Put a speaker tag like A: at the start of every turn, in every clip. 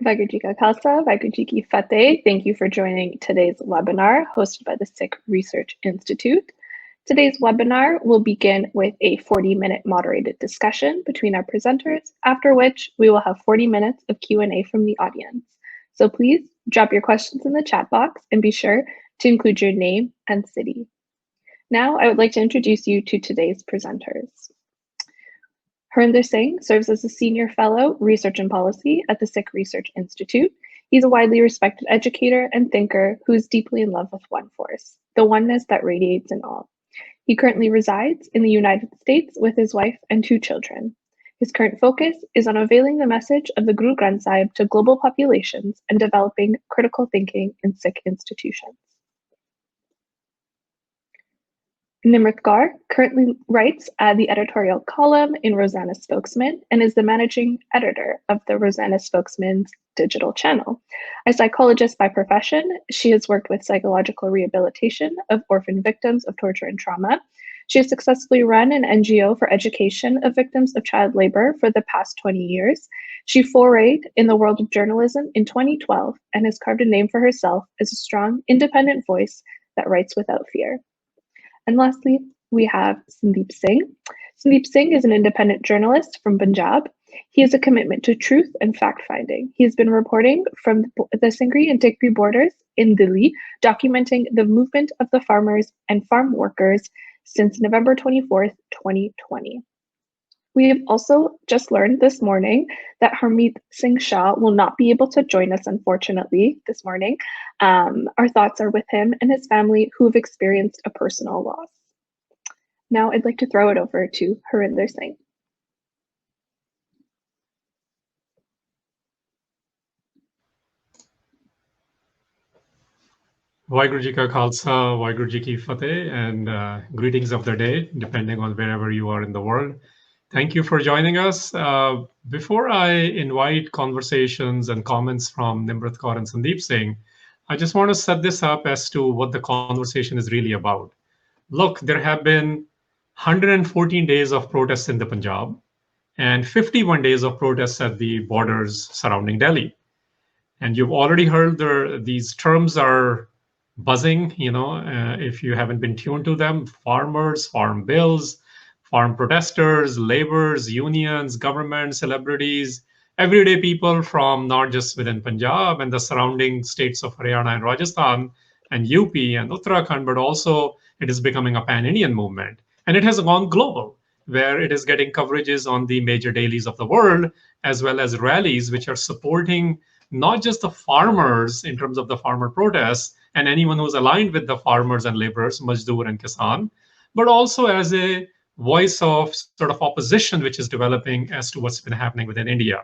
A: Vaheguru Ji Ka Khalsa, Vaheguru Ji Ki Fateh. Thank you for joining today's webinar hosted by the Sikh Research Institute. Today's webinar will begin with a 40-minute moderated discussion between our presenters, after which we will have 40 minutes of Q&A from the audience. So please drop your questions in the chat box and be sure to include your name and city. Now, I would like to introduce you to today's presenters. Harinder Singh serves as a Senior Fellow, Research and Policy at the Sikh Research Institute. He's a widely respected educator and thinker who is deeply in love with one force, the oneness that radiates in all. He currently resides in the United States with his wife and 2 children. His current focus is on unveiling the message of the Guru Granth Sahib to global populations and developing critical thinking in Sikh institutions. Nimrat Kaur currently writes the editorial column in Rosanna Spokesman and is the managing editor of the Rosanna Spokesman's digital channel. A psychologist by profession, she has worked with psychological rehabilitation of orphan victims of torture and trauma. She has successfully run an NGO for education of victims of child labor for the past 20 years. She forayed in the world of journalism in 2012 and has carved a name for herself as a strong, independent voice that writes without fear. And lastly, we have Sandeep Singh. Sandeep Singh is an independent journalist from Punjab. He has a commitment to truth and fact-finding. He has been reporting from the Singri and Tikri borders in Delhi, documenting the movement of the farmers and farm workers since November 24th, 2020. We have also just learned this morning that Harmeet Singh Shah will not be able to join us, unfortunately, this morning. Our thoughts are with him and his family who have experienced a personal loss. Now I'd like to throw it over to Harinder Singh.
B: Vaheguru Ji Ka Khalsa, Vaheguru Ji Ki Fateh, and greetings of the day, depending on wherever you are in the world. Thank you for joining us. Before I invite conversations and comments from Nimrat Kaur and Sandeep Singh, I just want to set this up as to what the conversation is really about. Look, there have been 114 days of protests in the Punjab and 51 days of protests at the borders surrounding Delhi. And you've already heard these terms are buzzing, if you haven't been tuned to them: farmers, farm bills, farm protesters, laborers, unions, government, celebrities, everyday people from not just within Punjab and the surrounding states of Haryana and Rajasthan and UP and Uttarakhand, but also it is becoming a pan-Indian movement. And it has gone global, where it is getting coverages on the major dailies of the world, as well as rallies which are supporting not just the farmers in terms of the farmer protests and anyone who's aligned with the farmers and laborers, Mazdoor and Kisan, but also as a voice of sort of opposition which is developing as to what's been happening within India.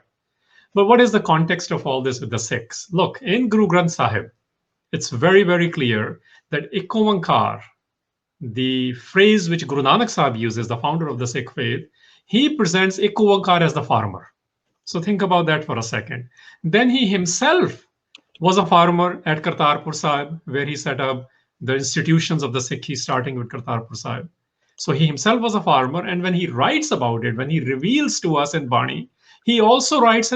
B: But what is the context of all this with the Sikhs? Look, in Guru Granth Sahib, it's very, very clear that Ikko Onkar, the phrase which Guru Nanak Sahib uses, the founder of the Sikh faith, he presents Ikko Onkar as the farmer. So think about that for a second. Then he himself was a farmer at Kartarpur Sahib, where he set up the institutions of the Sikh, starting with Kartarpur Sahib. So he himself was a farmer, and when he writes about it, when he reveals to us in Bani, he also writes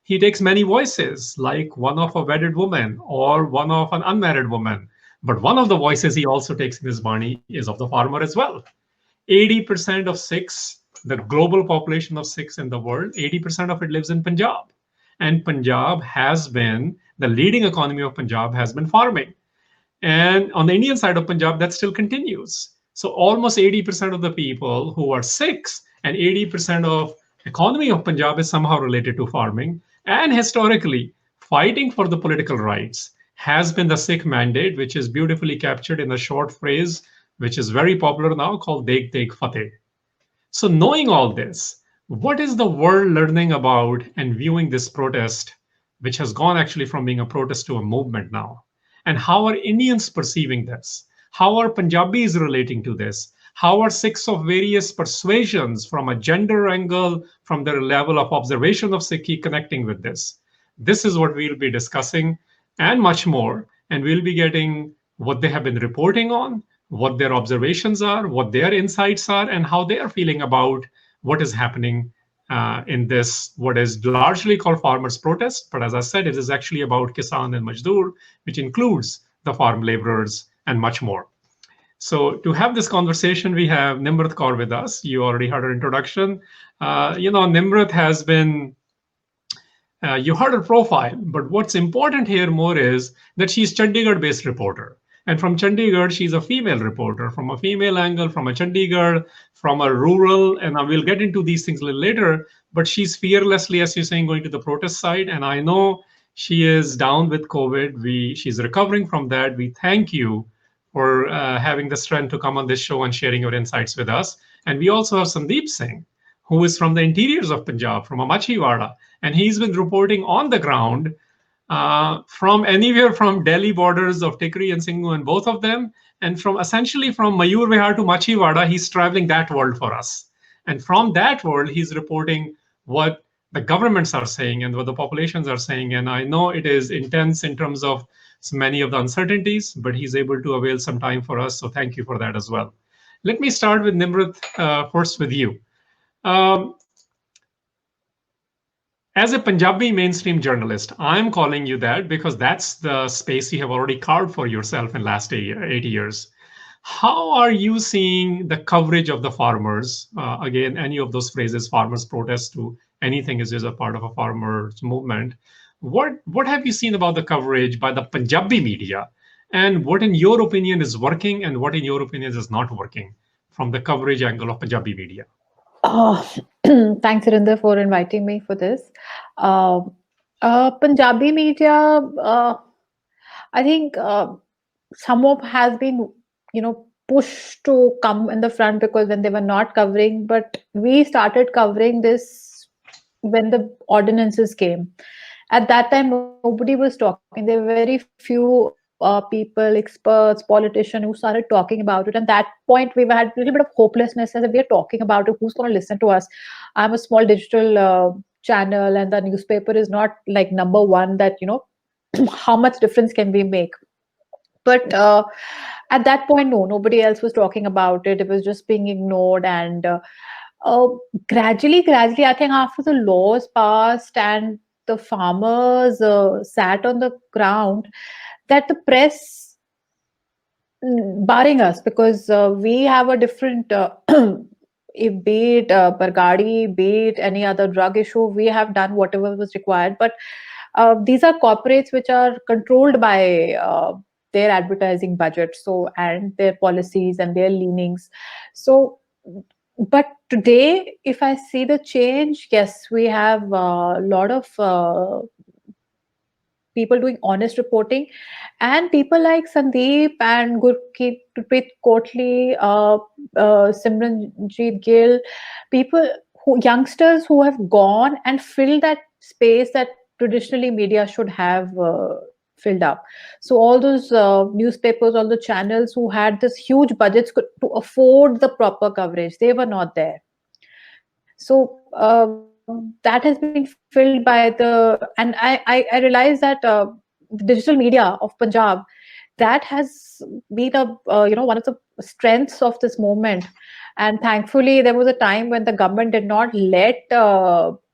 B: he takes many voices, like one of a wedded woman or one of an unmarried woman. But one of the voices he also takes in his Bani is of the farmer as well. 80% of Sikhs, the global population of Sikhs in the world, 80% of it lives in Punjab. And Punjab has been, the leading economy of Punjab has been farming. And on the Indian side of Punjab, that still continues. So almost 80% of the people who are Sikhs and 80% of economy of Punjab is somehow related to farming. And historically, fighting for the political rights has been the Sikh mandate, which is beautifully captured in a short phrase, which is very popular now, called Dekh Dekh Fateh. So knowing all this, what is the world learning about and viewing this protest, which has gone actually from being a protest to a movement now? And how are Indians perceiving this? How are Punjabis relating to this? How are Sikhs of various persuasions from a gender angle, from their level of observation of Sikhi connecting with this? This is what we'll be discussing and much more. And we'll be getting what they have been reporting on, what their observations are, what their insights are, and how they are feeling about what is happening in this, what is largely called farmers' protest. But as I said, it is actually about Kisan and Majdoor, which includes the farm laborers and much more. So to have this conversation, we have Nimrat Kaur with us. You already heard her introduction. Nimrat has been, you heard her profile, but what's important here more is that she's Chandigarh-based reporter. And from Chandigarh, she's a female reporter, from a female angle, from a Chandigarh, from a rural, and I will get into these things a little later, but she's fearlessly, as you're saying, going to the protest side. And I know she is down with COVID. She's recovering from that. We thank you for having the strength to come on this show and sharing your insights with us. And we also have Sandeep Singh, who is from the interiors of Punjab, from Amachhiwada, and he's been reporting on the ground from anywhere from Delhi borders of Tikri and Singhu and both of them, and from essentially from Mayur Vihar to Machhiwada, he's traveling that world for us. And from that world, he's reporting what the governments are saying and what the populations are saying. And I know it is intense in terms of many of the uncertainties, but he's able to avail some time for us. So thank you for that as well. Let me start with Nimrat, first with you. Um, as a Punjabi mainstream journalist, I'm calling you that because that's the space you have already carved for yourself in the last 8 years. How are you seeing the coverage of the farmers? Again, any of those phrases, farmers protest to anything is just a part of a farmers movement. What have you seen about the coverage by the Punjabi media? And what in your opinion is working and what in your opinion is not working from the coverage angle of Punjabi media?
C: Oh, thanks, Harinder, for inviting me for this. Uh, Punjabi media, I think some of has been, pushed to come in the front because when they were not covering, but we started covering this when the ordinances came. At that time, nobody was talking. There were very few people, experts, politicians who started talking about it. And that point, we had a little bit of hopelessness as if we are talking about it. Who's going to listen to us? I'm a small digital channel, and the newspaper is not like number one that, how much difference can we make? But at that point, no, nobody else was talking about it. It was just being ignored. And uh, gradually, I think after the laws passed and the farmers sat on the ground, that the press barring us because we have a different if be it Bargadi, be it any other drug issue, we have done whatever was required. But these are corporates which are controlled by their advertising budget, so and their policies and their leanings. So, but today, if I see the change, yes, we have a lot of people doing honest reporting, and people like Sandeep and Gurpreet Kotli, Simranjeet Gill, people youngsters who have gone and filled that space that traditionally media should have filled up. So all those newspapers, all the channels who had this huge budgets to afford the proper coverage, they were not there. So that has been filled by I realized that the digital media of Punjab, that has been one of the strengths of this movement. And thankfully, there was a time when the government did not let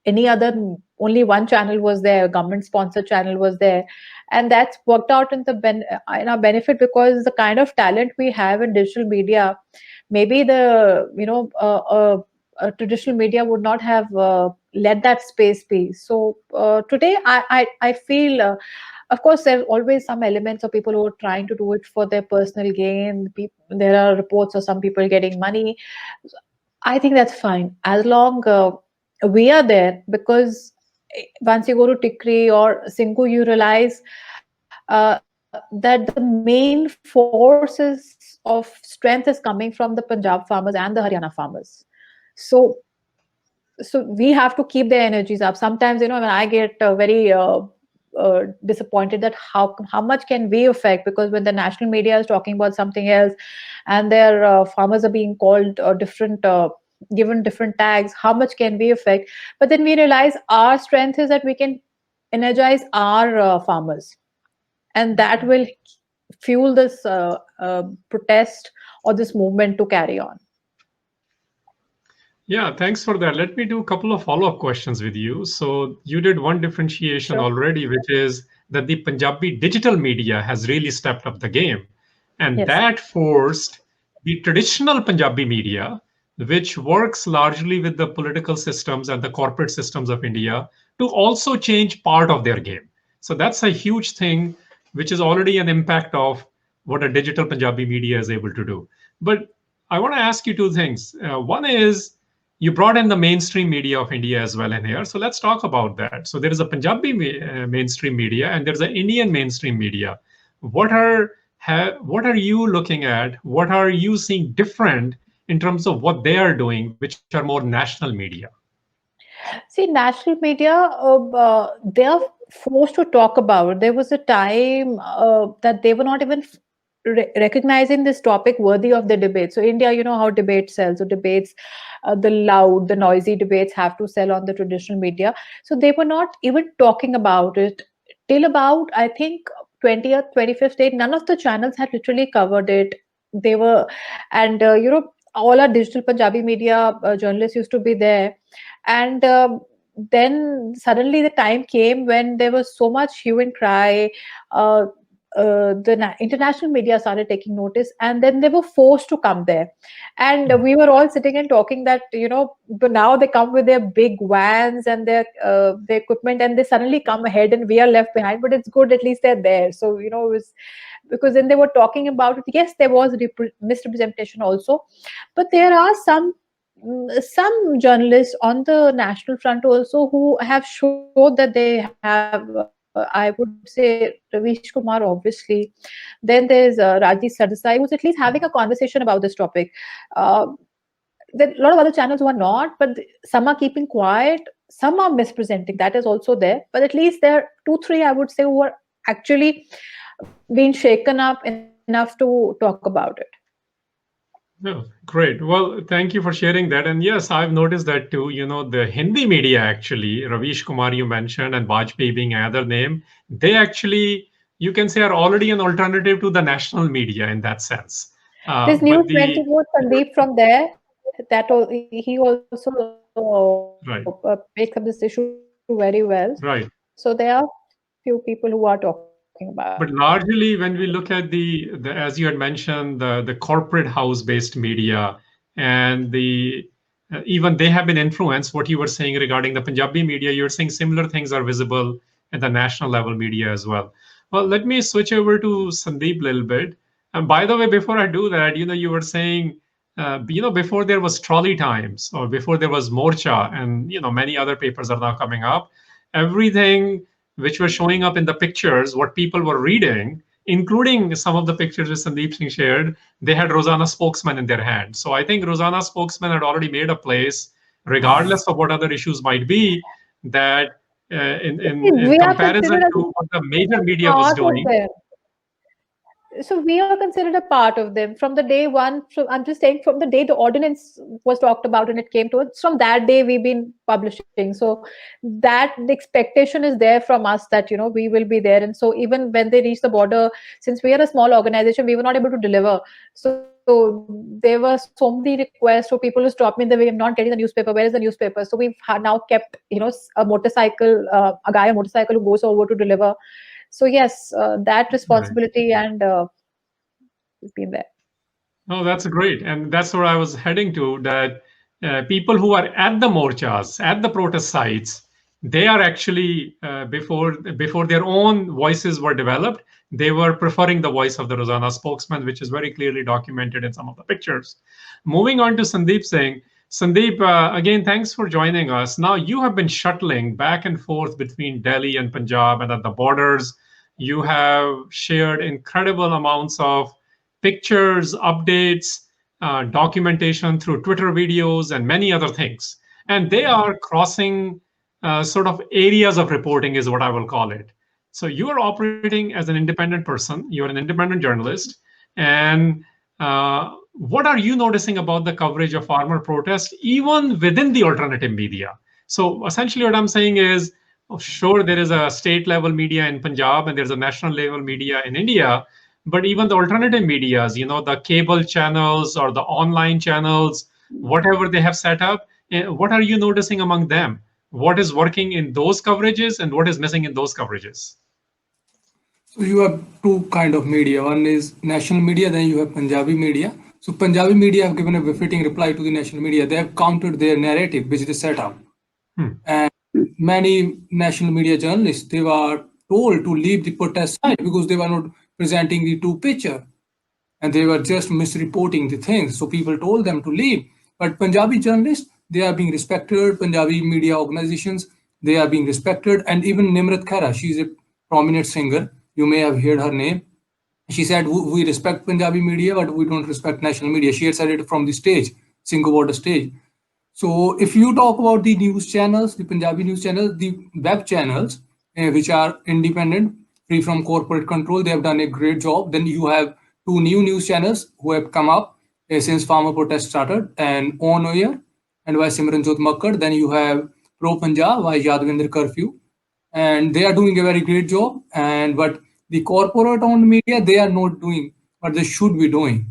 C: any other. Only one channel was there, government sponsored channel was there, and that's worked out in our benefit because the kind of talent we have in digital media, maybe the traditional media would not have let that space be. So today, I feel. Of course, there's always some elements of people who are trying to do it for their personal gain. There are reports of some people getting money. I think that's fine as long we are there, because once you go to Tikri or Singhu, you realize that the main forces of strength is coming from the Punjab farmers and the Haryana farmers. So we have to keep their energies up. Sometimes, when I get very disappointed that how much can we affect, because when the national media is talking about something else and their farmers are being called different given different tags, how much can we affect? But then we realize our strength is that we can energize our farmers, and that will fuel this protest or this movement to carry on.
B: Yeah, thanks for that. Let me do a couple of follow-up questions with you. So you did one differentiation
C: Sure.
B: already, which is that the Punjabi digital media has really stepped up the game. And
C: Yes.
B: that forced the traditional Punjabi media, which works largely with the political systems and the corporate systems of India, to also change part of their game. So that's a huge thing, which is already an impact of what a digital Punjabi media is able to do. But I want to ask you two things. One is, you brought in the mainstream media of India as well in here. So let's talk about that. So there is a Punjabi mainstream media and there's an Indian mainstream media. What are what are you looking at? What are you seeing different in terms of what they are doing, which are more national media?
C: See, national media, they are forced to talk about. There was a time that they were not even recognizing this topic worthy of the debate. So, India, you know how debates sell. So, debates, the loud, the noisy debates have to sell on the traditional media. So, they were not even talking about it till about, I think, 20th, 25th date. None of the channels had literally covered it. They were, and all our digital Punjabi media journalists used to be there, and then suddenly the time came when there was so much hue and cry. uh, International media started taking notice, and then they were forced to come there, and we were all sitting and talking that, but now they come with their big vans and their equipment, and they suddenly come ahead and we are left behind. But it's good, at least they're there. So it was, because then they were talking about it. Yes, there was misrepresentation also, but there are some journalists on the national front also who have showed that they have, I would say, Ravish Kumar, obviously. Then there's Rajesh Sardesai, who's at least having a conversation about this topic. Uh, there are a lot of other channels who are not, but some are keeping quiet, some are mispresenting. That is also there. But at least there are two, three, I would say, who are actually being shaken up enough to talk about it.
B: Oh, great. Well, thank you for sharing that. And yes, I've noticed that too. You know, the Hindi media actually, Ravish Kumar you mentioned, and Vajpayee being another name, they actually, you can say, are already an alternative to the national media in that sense.
C: This
B: But
C: News
B: the
C: 24 Sandeep from there, he also makes up
B: right,
C: this issue very well. So there are
B: right.
C: few people who are talking about it.
B: But largely, when we look at the as you had mentioned, the corporate house-based media and the even they have been influenced. What you were saying regarding the Punjabi media, you're saying similar things are visible at the national level media as well. Well, let me switch over to Sandeep a little bit. And by the way, before I do that, you were saying, before there was Trolley Times or before there was Morcha, and many other papers are now coming up. Everything which were showing up in the pictures, what people were reading, including some of the pictures that Sandeep Singh shared, they had Rosanna spokesman in their hand. So I think Rosanna spokesman had already made a place, regardless of what other issues might be, that in
C: We are considered
B: comparison
C: as
B: to what the major
C: a
B: media was
C: part of
B: doing.
C: them. So we are considered a part of them from the day one. I'm just saying, from the day the ordinance was talked about and it came to us, from that day we've been publishing. So that the expectation is there from us that we will be there. And so even when they reach the border, since we are a small organization, we were not able to deliver. So there were so many requests for people to stop me in the way. I'm not getting the newspaper. Where is the newspaper? So we've now kept a motorcycle, a motorcycle who goes over to deliver. So yes, that
B: Right.
C: responsibility and has been there.
B: No, that's great. And that's where I was heading to, that people who are at the morchas, at the protest sites, they are actually, before their own voices were developed, they were preferring the voice of the Rosanna spokesman, which is very clearly documented in some of the pictures. Moving on to Sandeep Singh. Sandeep, again, thanks for joining us. Now, you have been shuttling back and forth between Delhi and Punjab and at the borders. You have shared incredible amounts of pictures, updates, documentation through Twitter videos, and many other things. And they are crossing sort of areas of reporting, is what I will call it. So you are operating as an independent person, you're an independent journalist. And what are you noticing about the coverage of farmer protest, even within the alternative media? So essentially, what I'm saying is, sure, there is a state level media in Punjab and there's a national level media in India, but even the alternative medias, the cable channels or the online channels, whatever they have set up, What are you noticing among them? What is working in those coverages and what is missing in those coverages?
D: So you have two kind of media. One is national media, then you have Punjabi media. So Punjabi media have given a befitting reply to the national media. They have countered their narrative, which they set up. And many national media journalists, they were told to leave the protest side because they were not presenting the true picture. And they were just misreporting the things. So people told them to leave. But Punjabi journalists, they are being respected. Punjabi media organizations, they are being respected. And even Nimrat Kaur, she's a prominent singer. You may have heard her name. She said, we respect Punjabi media, but we don't respect national media. She had said it from the stage, Singapore stage. So if you talk about the news channels, the Punjabi news channels, the web channels, which are independent, free from corporate control, they have done a great job. Then you have two new news channels who have come up since farmer protest started, and On Air and by Simranjot Makkar. Then you have Pro Punjab by Yadvinder Curfew, and they are doing a very great job. And but the corporate owned media, they are not doing what they should be doing.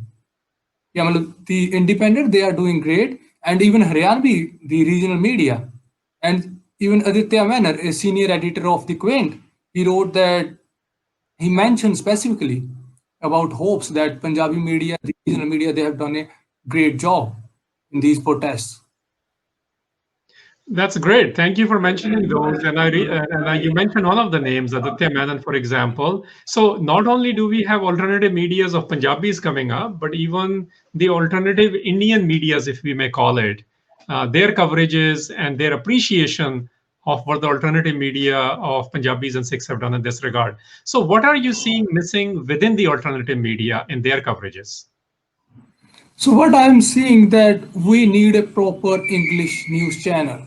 D: Yeah, the independent, they are doing great. And even Haryanvi, the regional media, and even Aditya Menon, a senior editor of The Quaint, he wrote that he mentioned specifically about hopes that Punjabi media, the regional media, they have done a great job in these protests.
B: That's great. Thank you for mentioning those. You mentioned one of the names, Aditya Menon, for example. So not only do we have alternative medias of Punjabis coming up, but even the alternative Indian medias, if we may call it, their coverages and their appreciation of what the alternative media of Punjabis and Sikhs have done in this regard. So what are you seeing missing within the alternative media in their coverages?
D: So what I'm seeing that we need a proper English news channel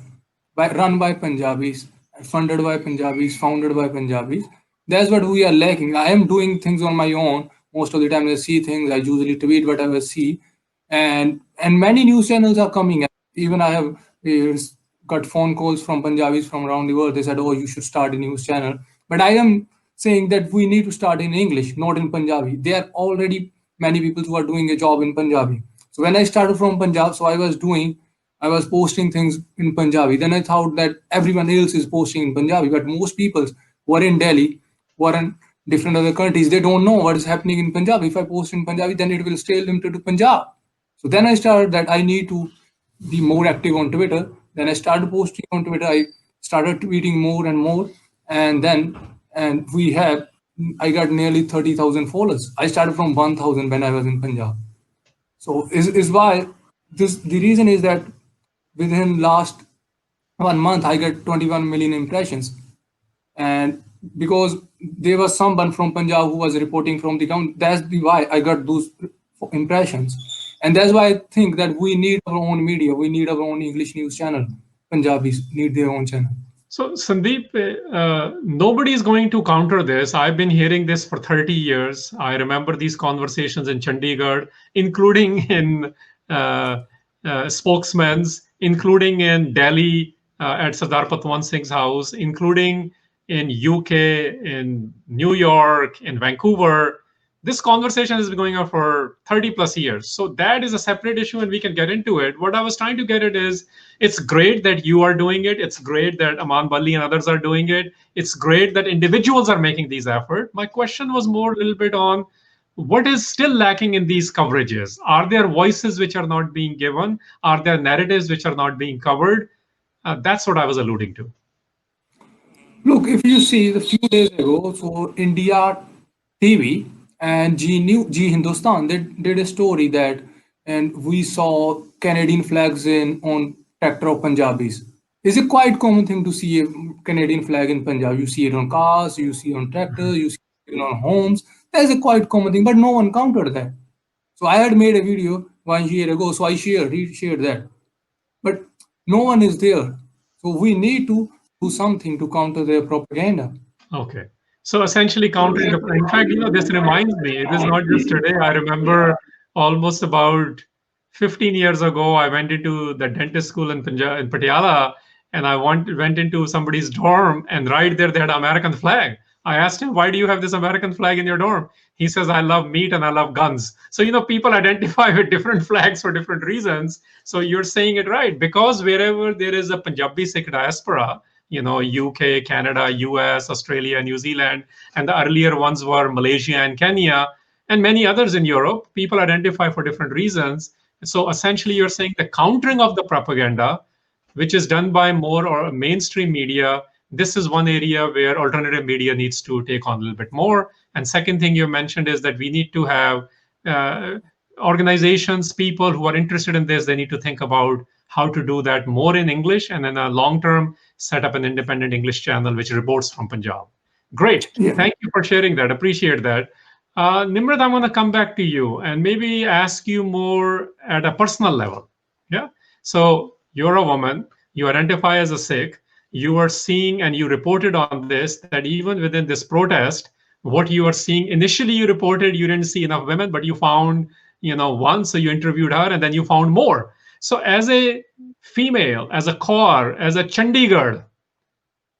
D: run by Punjabis, funded by Punjabis, founded by Punjabis. That's what we are lacking. I am doing things on my own. Most of the time I see things, I usually tweet whatever I see. And many news channels are coming up. Even I have got phone calls from Punjabis from around the world. They said, oh, you should start a news channel. But I am saying that we need to start in English, not in Punjabi. There are already many people who are doing a job in Punjabi. So when I started from Punjab, so I was posting things in Punjabi. Then I thought that everyone else is posting in Punjabi, but most people who are in Delhi, who are in different other countries, they don't know what is happening in Punjab. If I post in Punjabi, then it will stay limited to Punjab. So then I started that I need to be more active on Twitter. Then I started posting on Twitter. I started tweeting more and more. And I got nearly 30,000 followers. I started from 1,000 when I was in Punjab. So is why the reason is that within last 1 month, I got 21 million impressions. And because there was someone from Punjab who was reporting from the ground, that's why I got those impressions. And that's why I think that we need our own media. We need our own English news channel. Punjabis need their own channel.
B: So, Sandeep, nobody is going to counter this. I've been hearing this for 30 years. I remember these conversations in Chandigarh, including in spokesmen's, including in Delhi at Sardar Patwan Singh's house, including in UK, in New York, in Vancouver. This conversation has been going on for 30 plus years. So that is a separate issue and we can get into it. What I was trying to get at is, it's great that you are doing it. It's great that Aman Bali and others are doing it. It's great that individuals are making these efforts. My question was more a little bit on what is still lacking in these coverages. Are there voices which are not being given? Are there narratives which are not being covered? That's what I was alluding to.
D: Look, if you see the few days ago, so India TV and G Hindustan, they did a story that, and we saw Canadian flags on tractor of Punjabis. It's a quite common thing to see a Canadian flag in Punjab. You see it on cars, you see it on tractors, you see it on homes. That's a quite common thing, but no one countered that. So I had made a video 1 year ago, so I shared that. But no one is there. So we need to do something to counter their propaganda.
B: Okay. So essentially countering the, in fact, this reminds me, it is not just today. I remember almost about 15 years ago, I went into the dentist school in Punjab, in Patiala, and I went into somebody's dorm, and right there they had an American flag. I asked him, why do you have this American flag in your dorm? He says, I love meat and I love guns. So, people identify with different flags for different reasons. So you're saying it right, because wherever there is a Punjabi Sikh diaspora, UK, Canada, US, Australia, New Zealand, and the earlier ones were Malaysia and Kenya, and many others in Europe, people identify for different reasons. So essentially, you're saying the countering of the propaganda, which is done by more or mainstream media, this is one area where alternative media needs to take on a little bit more. And second thing you mentioned is that we need to have organizations, people who are interested in this, they need to think about how to do that more in English, and in a long term set up an independent English channel which reports from Punjab. Great.
D: Yeah.
B: Thank you for sharing that. Appreciate that. Nimrat, I want to come back to you and maybe ask you more at a personal level. Yeah. So you're a woman, you identify as a Sikh, you are seeing, and you reported on this, that even within this protest, what you are seeing, initially you reported you didn't see enough women, but you found, one, so you interviewed her and then you found more. So as a female, as a Kaur, as a Chandigarh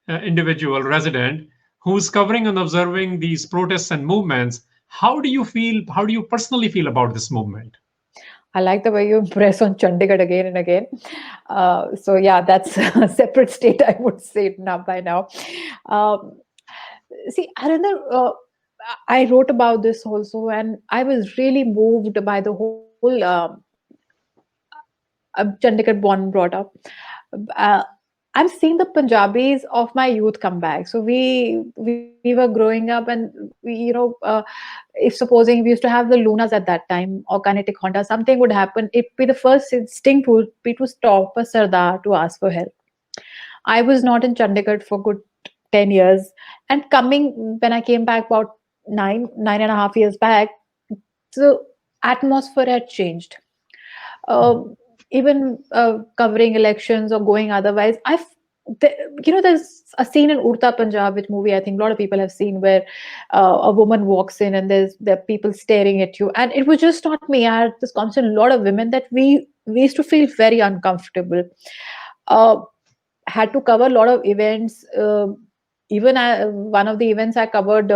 B: individual resident who's covering and observing these protests and movements, how do you feel, how do you personally feel about this movement?
C: I like the way you impress on Chandigarh again and again. So yeah, that's a separate state, I would say now by now. See, Harinder, I wrote about this also, and I was really moved by the whole Chandigarh born brought up. Uh, I'm seeing the Punjabis of my youth come back. So we were growing up, and if supposing we used to have the Lunas at that time or Kinetic Honda, something would happen. It be the first instinct would be to stop a Sardar to ask for help. I was not in Chandigarh for good 10 years, and when I came back about 9.5 years back, the atmosphere had changed. Even covering elections or going otherwise, there's a scene in Urta Punjab, which movie I think a lot of people have seen, where a woman walks in and there are people staring at you, and it was just not me. I had this constant, a lot of women, that we used to feel very uncomfortable. Had to cover a lot of events. Even one of the events I covered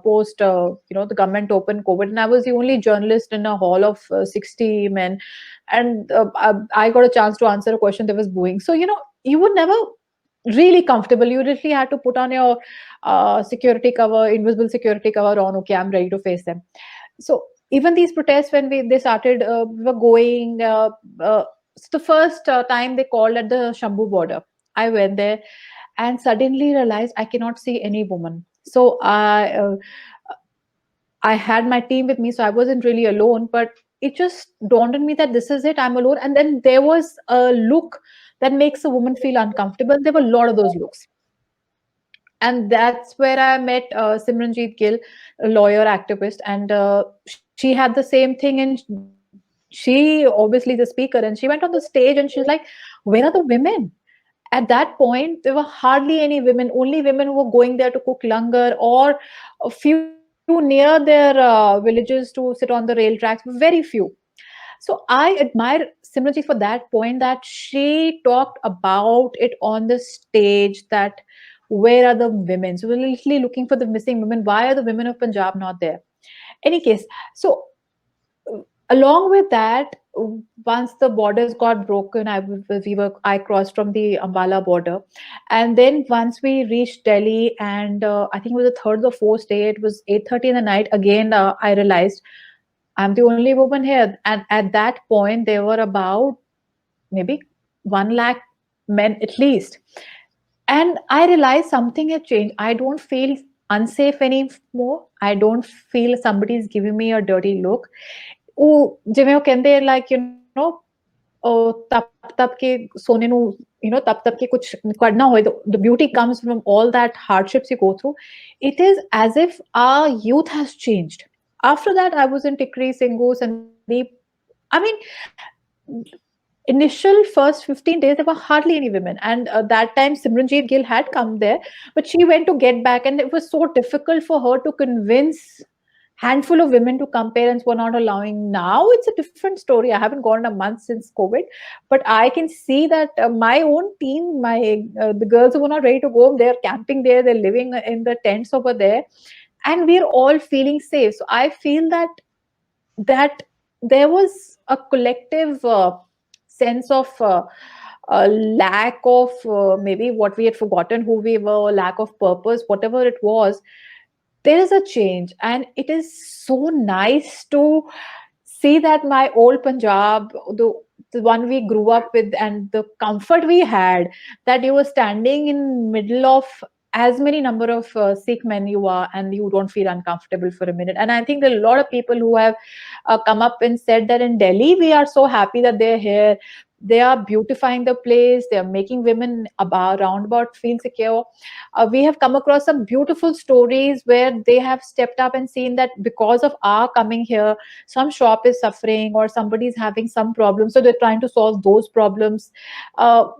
C: post the government opened COVID, and I was the only journalist in a hall of 60 men, and I got a chance to answer a question. There was booing, so you were never really comfortable. You literally had to put on your security cover, invisible security cover on. Okay, I'm ready to face them. So even these protests, when they started, we were going. So the first time they called at the Shambhu border, I went there and suddenly realized I cannot see any woman. So I had my team with me, so I wasn't really alone, but it just dawned on me that this is it, I'm alone. And then there was a look that makes a woman feel uncomfortable. There were a lot of those looks. And that's where I met Simranjeet Gill, a lawyer activist, and she had the same thing. And she obviously is a speaker, and she went on the stage and she was like, where are the women? At that point, there were hardly any women, only women who were going there to cook langar, or a few near their villages to sit on the rail tracks, very few. So I admire Simranjeet for that point, that she talked about it on the stage, that where are the women? So we're literally looking for the missing women. Why are the women of Punjab not there? Any case, so along with that, once the borders got broken, I crossed from the Ambala border, and then once we reached Delhi, and I think it was the third or fourth day, it was 8:30 in the night. Again, I realized I'm the only woman here, and at that point there were about maybe 1 lakh men at least, and I realized something had changed. I don't feel unsafe anymore. I don't feel somebody's giving me a dirty look. ਉਹ ਜਿਵੇਂ ਉਹ ਕਹਿੰਦੇ like ਤਪ ਕੇ ਸੋਨੇ ਨੂੰ ਤਪ ਕੇ ਕੁਝ ਕਰਨਾ ਹੋਏ, the beauty comes from all that hardships you go through. It is as if our youth has changed. After that, I was in Tikri, Singhu, Sandeep. I mean, initial first 15 days there were hardly any women, and that time Simranjeet Gill had come there, but she went to get back, and it was so difficult for her to convince handful of women to come, parents were not allowing. Now it's a different story. I haven't gone a month since COVID, but I can see that my own team, the girls who were not ready to go, they're camping there, they're living in the tents over there, and we're all feeling safe. So I feel that there was a collective sense of a lack of maybe what we had forgotten who we were, lack of purpose, whatever it was. There is a change, and it is so nice to see that my old Punjab, the one we grew up with, and the comfort we had, that you were standing in middle of as many number of Sikh men you are, and you don't feel uncomfortable for a minute. And I think there are a lot of people who have come up and said that in Delhi we are so happy that they're here. They are beautifying the place. They are making women roundabout feel secure. We have come across some beautiful stories where they have stepped up and seen that because of our coming here, some shop is suffering or somebody is having some problem, so they're trying to solve those problems.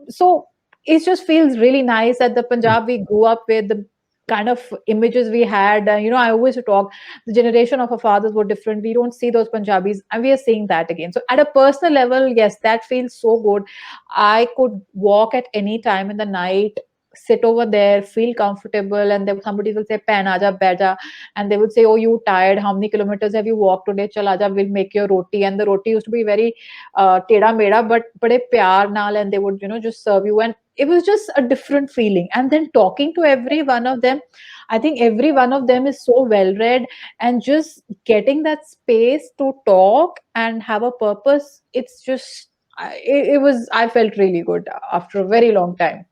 C: So it just feels really nice that the Punjab we grew up with, the kind of images we had, I always talk, the generation of our fathers were different. We don't see those Punjabis, and we are seeing that again. So at a personal level, yes, that feels so good. I could walk at any time in the night, sit over there, feel comfortable, and then somebody will say, "Pen, aja, beja," and they would say, "Oh, you tired? How many kilometers have you walked today? Chal, aja, we'll make your roti." And the roti used to be very teda meda, but bade pyar naal, and they would, just serve you. And it was just a different feeling. And then talking to every one of them, I think every one of them is so well read, and just getting that space to talk and have a purpose. It's just, I felt really good after a very long time.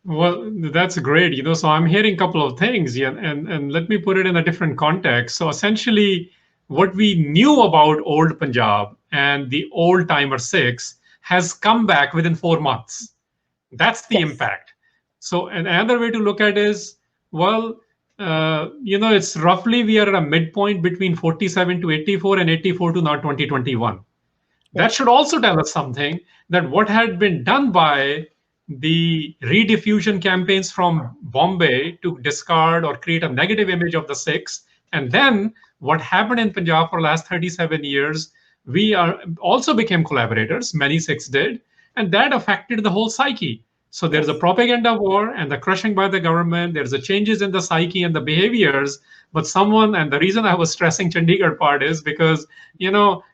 B: Well, that's great. So I'm hearing a couple of things, yeah, and let me put it in a different context. So essentially, what we knew about old Punjab and the old timer Sikhs has come back within 4 months. That's the impact. So another way to look at it is, well, it's roughly we are at a midpoint between 47 to 84 and 84 to now 2021. That should also tell us something, that what had been done by the rediffusion campaigns from Bombay to discard or create a negative image of the Sikhs, and then what happened in Punjab for the last 37 years, we also became collaborators, many Sikhs did, and that affected the whole psyche. So there's a propaganda war and the crushing by the government, there's a changes in the psyche and the behaviors, but and the reason I was stressing Chandigarh part is because,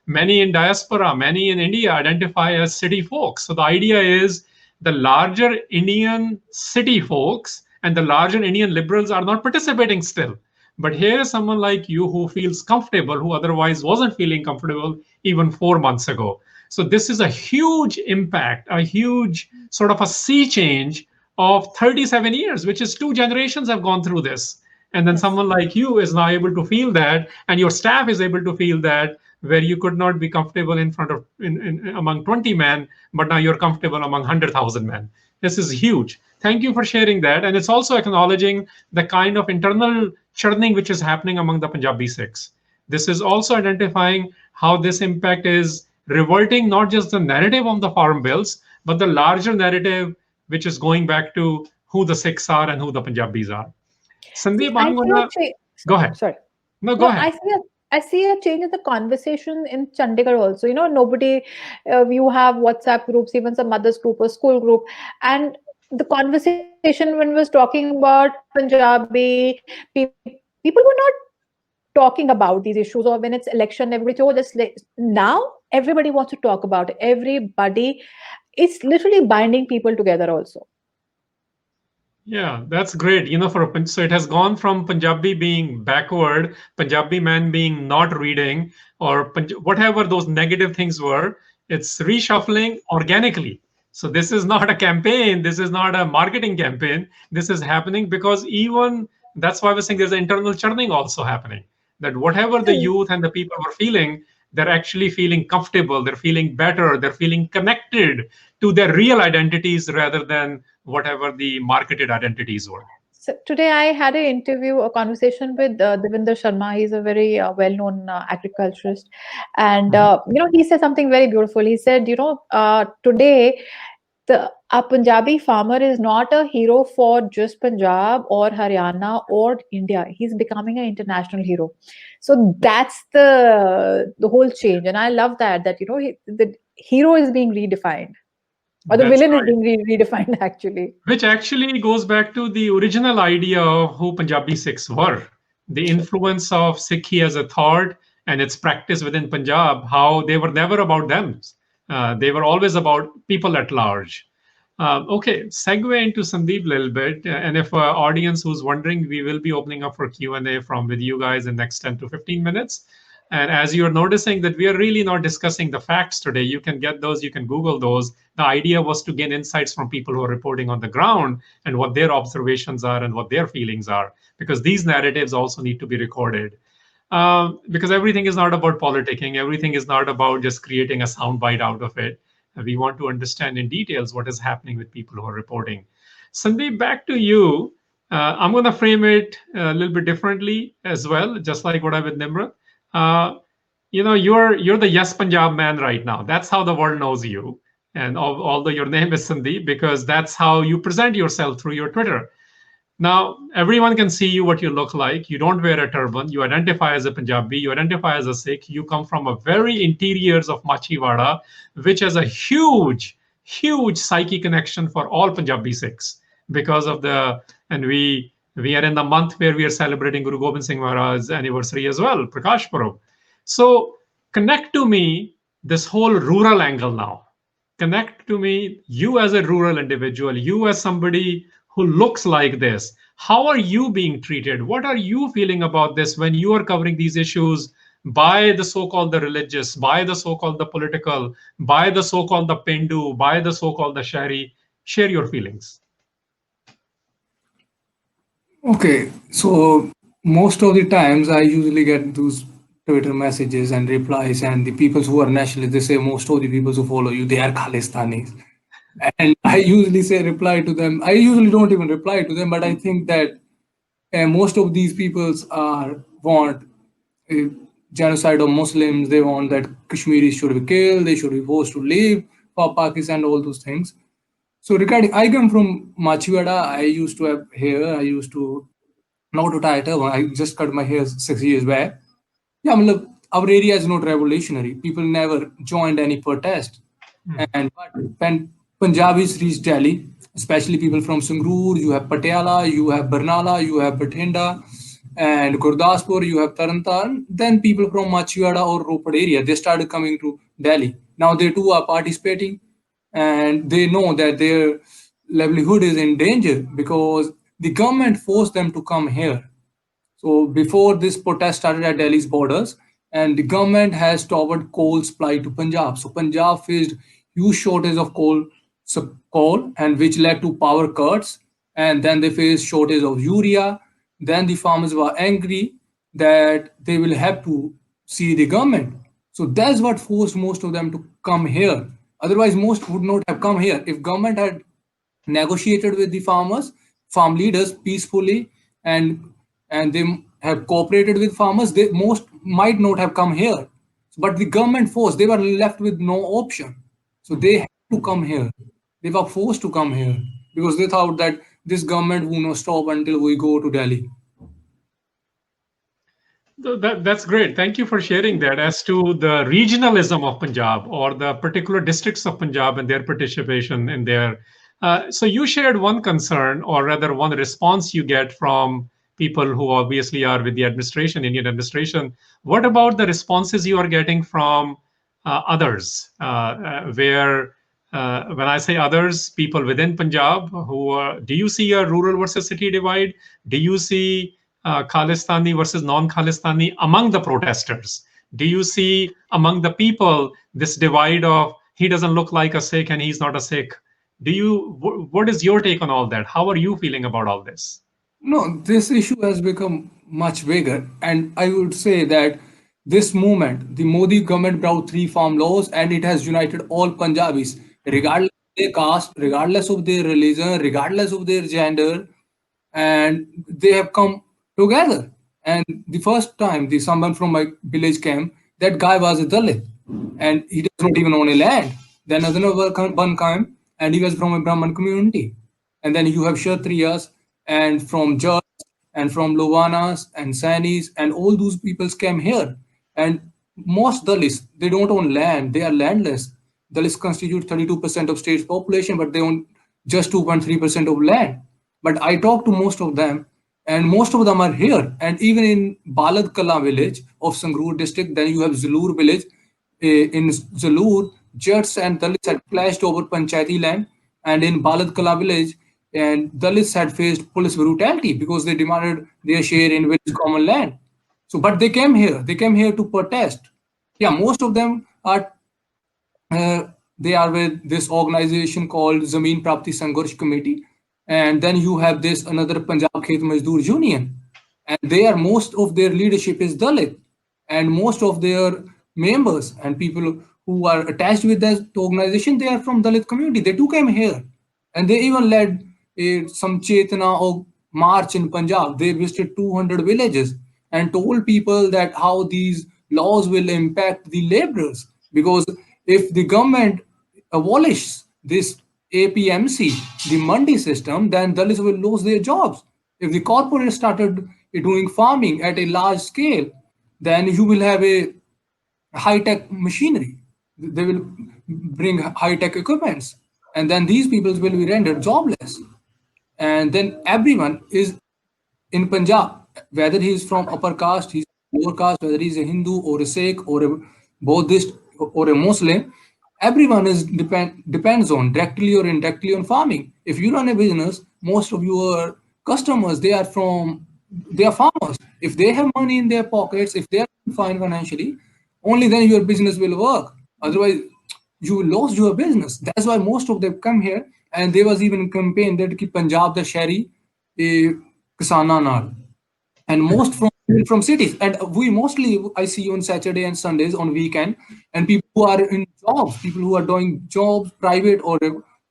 B: many in diaspora, many in India identify as city folks. So the idea is, the larger Indian city folks and the larger Indian liberals are not participating still. But here is someone like you who feels comfortable, who otherwise wasn't feeling comfortable even 4 months ago. So this is a huge impact, a huge sort of a sea change of 37 years, which is 2 generations have gone through this. And then someone like you is now able to feel that, and your staff is able to feel that, where you could not be comfortable in front of among 20 men, but now you're comfortable among 100,000 men. This is huge. Thank you for sharing that. And it's also acknowledging the kind of internal churning which is happening among the Punjabi Sikhs. This is also identifying how this impact is reverting not just the narrative of the farm bills, but the larger narrative, which is going back to who the Sikhs are and who the Punjabis are. Sandeep, I'm going to... Go ahead.
C: Sorry.
B: No, go ahead.
C: I see a change in the conversation in Chandigarh also. Nobody, you have WhatsApp groups, even some mothers group or school group. And the conversation when we was talking about Punjabi, people were not talking about these issues, or when it's election, everybody, now everybody wants to talk about it. Everybody, it's literally binding people together also.
B: Yeah, that's great. So it has gone from Punjabi being backward, Punjabi man being not reading, or whatever those negative things were, it's reshuffling organically. So this is not a campaign. This is not a marketing campaign. This is happening because that's why I was saying there's an internal churning also happening. That whatever the youth and the people were feeling, they're actually feeling comfortable, they're feeling better, they're feeling connected to their real identities rather than whatever the marketed identities were.
C: So today I had a conversation with Devinder Sharma. He's a very well-known agriculturist. And, he said something very beautiful. He said, today, a Punjabi farmer is not a hero for just Punjab or Haryana or India. He's becoming an international hero. So that's the whole change, and I love that the hero is being redefined, or the
B: That's
C: villain is
B: right.
C: being redefined actually.
B: Which actually goes back to the original idea of who Punjabi Sikhs were. The influence of Sikhi as a thought and its practice within Punjab, how they were never about them. They were always about people at large. Okay, segue into Sandeep a little bit. And if audience who's wondering, we will be opening up for Q&A from with you guys in next 10 to 15 minutes. And as you're noticing that we are really not discussing the facts today, you can get those, you can Google those. The idea was to gain insights from people who are reporting on the ground and what their observations are and what their feelings are, because these narratives also need to be recorded. Because everything is not about politicking, everything is not about just creating a soundbite out of it. We want to understand in details what is happening with people who are reporting. Sandeep, back to you. I'm going to frame it a little bit differently as well, just like what I with Nimrat. Uh, you're the Yes Punjab man right now. That's how the world knows you. And although your name is Sandeep, because that's how you present yourself through your Twitter. Now, everyone can see you what you look like. You don't wear a turban. You identify as a Punjabi. You identify as a Sikh. You come from a very interiors of Machiwada, which has a huge, huge psyche connection for all Punjabi Sikhs because of and we are in the month where we are celebrating Guru Gobind Singh Maharaj's anniversary as well, Prakash Parab. So connect to me this whole rural angle now. Connect to me, you as a rural individual, you as somebody who looks like this. How are you being treated? What are you feeling about this when you are covering these issues by the so-called the religious, by the so-called the political, by the so-called the Pendu, by the so-called the Shahri? Share your feelings.
D: Okay, so most of the times I usually get those Twitter messages and replies, and the people who are nationalists, they say most of the people who follow you, they are Khalistanis. And I usually say reply to them. I usually don't even reply to them, but I think that most of these peoples are want uh, genocide of Muslims. They want that Kashmiris should be killed. They should be forced to leave for Pakistan. All those things. So regarding, I come from Machiwada. I used to have hair. I used to not to tie a turban. I just cut my hair 6 years back. Yeah, I mean, look, our area is not revolutionary. People never joined any protest. And when Punjabis reach Delhi, especially people from Sangrur, you have Patiala, you have Barnala, you have Bathinda, and Gurdaspur, you have Tarantaran. Then people from Machiwada or Ropar area, they started coming to Delhi. Now they too are participating, and they know that their livelihood is in danger because the government forced them to come here. So before this protest started at Delhi's borders, and the government has stopped coal supply to Punjab. So Punjab faced huge shortage of coal, and which led to power cuts. And then they faced shortage of urea. Then the farmers were angry that they will have to see the government. So that's what forced most of them to come here. Otherwise, most would not have come here if government had negotiated with the farmers, farm leaders peacefully, and they have cooperated with farmers. They most might not have come here, but the government forced. They were left with no option, so they had to come here. They were forced to come here because they thought that this government will not stop until we go to Delhi.
B: That's great. Thank you for sharing that. As to the regionalism of Punjab or the particular districts of Punjab and their participation in there. So you shared one concern, or rather one response you get from people who obviously are with the administration, Indian administration. What about the responses you are getting from others, when I say others, people within Punjab do you see a rural versus city divide? Do you see Khalistani versus non-Khalistani among the protesters? Do you see among the people this divide of he doesn't look like a Sikh and he's not a Sikh? What is your take on all that? How are you feeling about all this?
D: No, this issue has become much bigger, and I would say that this movement, the Modi government brought three farm laws, and it has united all Punjabis, regardless of their caste, regardless of their religion, regardless of their gender, and they have come together. And the first time the someone from my village came, that guy was a Dalit, and he does not even own a land. Then another one came, and he was from a Brahman community. And then you have Kshatriyas and from Jats and from Lovanas and Sanis, and all those peoples came here. And most Dalits, they don't own land, they are landless. Dalits constitute 32% of state's population, but they own just 2.3% of land. But I talked to most of them, and most of them are here. And even in Balad Kala village of Sangrur district, then you have Zalur village. In Zalur, Jats and Dalits had clashed over Panchayati land, and in Balad Kala village, and Dalits had faced police brutality because they demanded their share in village common land. So, but they came here. They came here to protest. Yeah, most of them are they are with this organization called Zameen Prapti Sangharsh Committee, and then you have this another Punjab Khet Mazdoor Union, and they are most of their leadership is Dalit, and most of their members and people who are attached with that organization, they are from Dalit community. They too came here, and they even led some Chetana or march in Punjab. They visited 200 villages and told people that how these laws will impact the laborers, because if the government abolishes this APMC, the Mandi system, then Dalits will lose their jobs. If the corporates started doing farming at a large scale, then you will have a high-tech machinery. They will bring high-tech equipments, and then these people will be rendered jobless. And then everyone is in Punjab, whether he is from upper caste, he's lower caste, whether he's a Hindu or a Sikh or a Buddhist or a Muslim, everyone is depends on directly or indirectly on farming. If you run a business, most of your customers they are farmers. If they have money in their pockets, if they are fine financially, only then your business will work. Otherwise, you will lose your business. That's why most of them come here. And there was even a campaign that ki Punjab the Shahri Kisana Nal, and most from cities. And we mostly I see on Saturday and Sundays on weekend, and people who are in jobs, people who are doing jobs, private or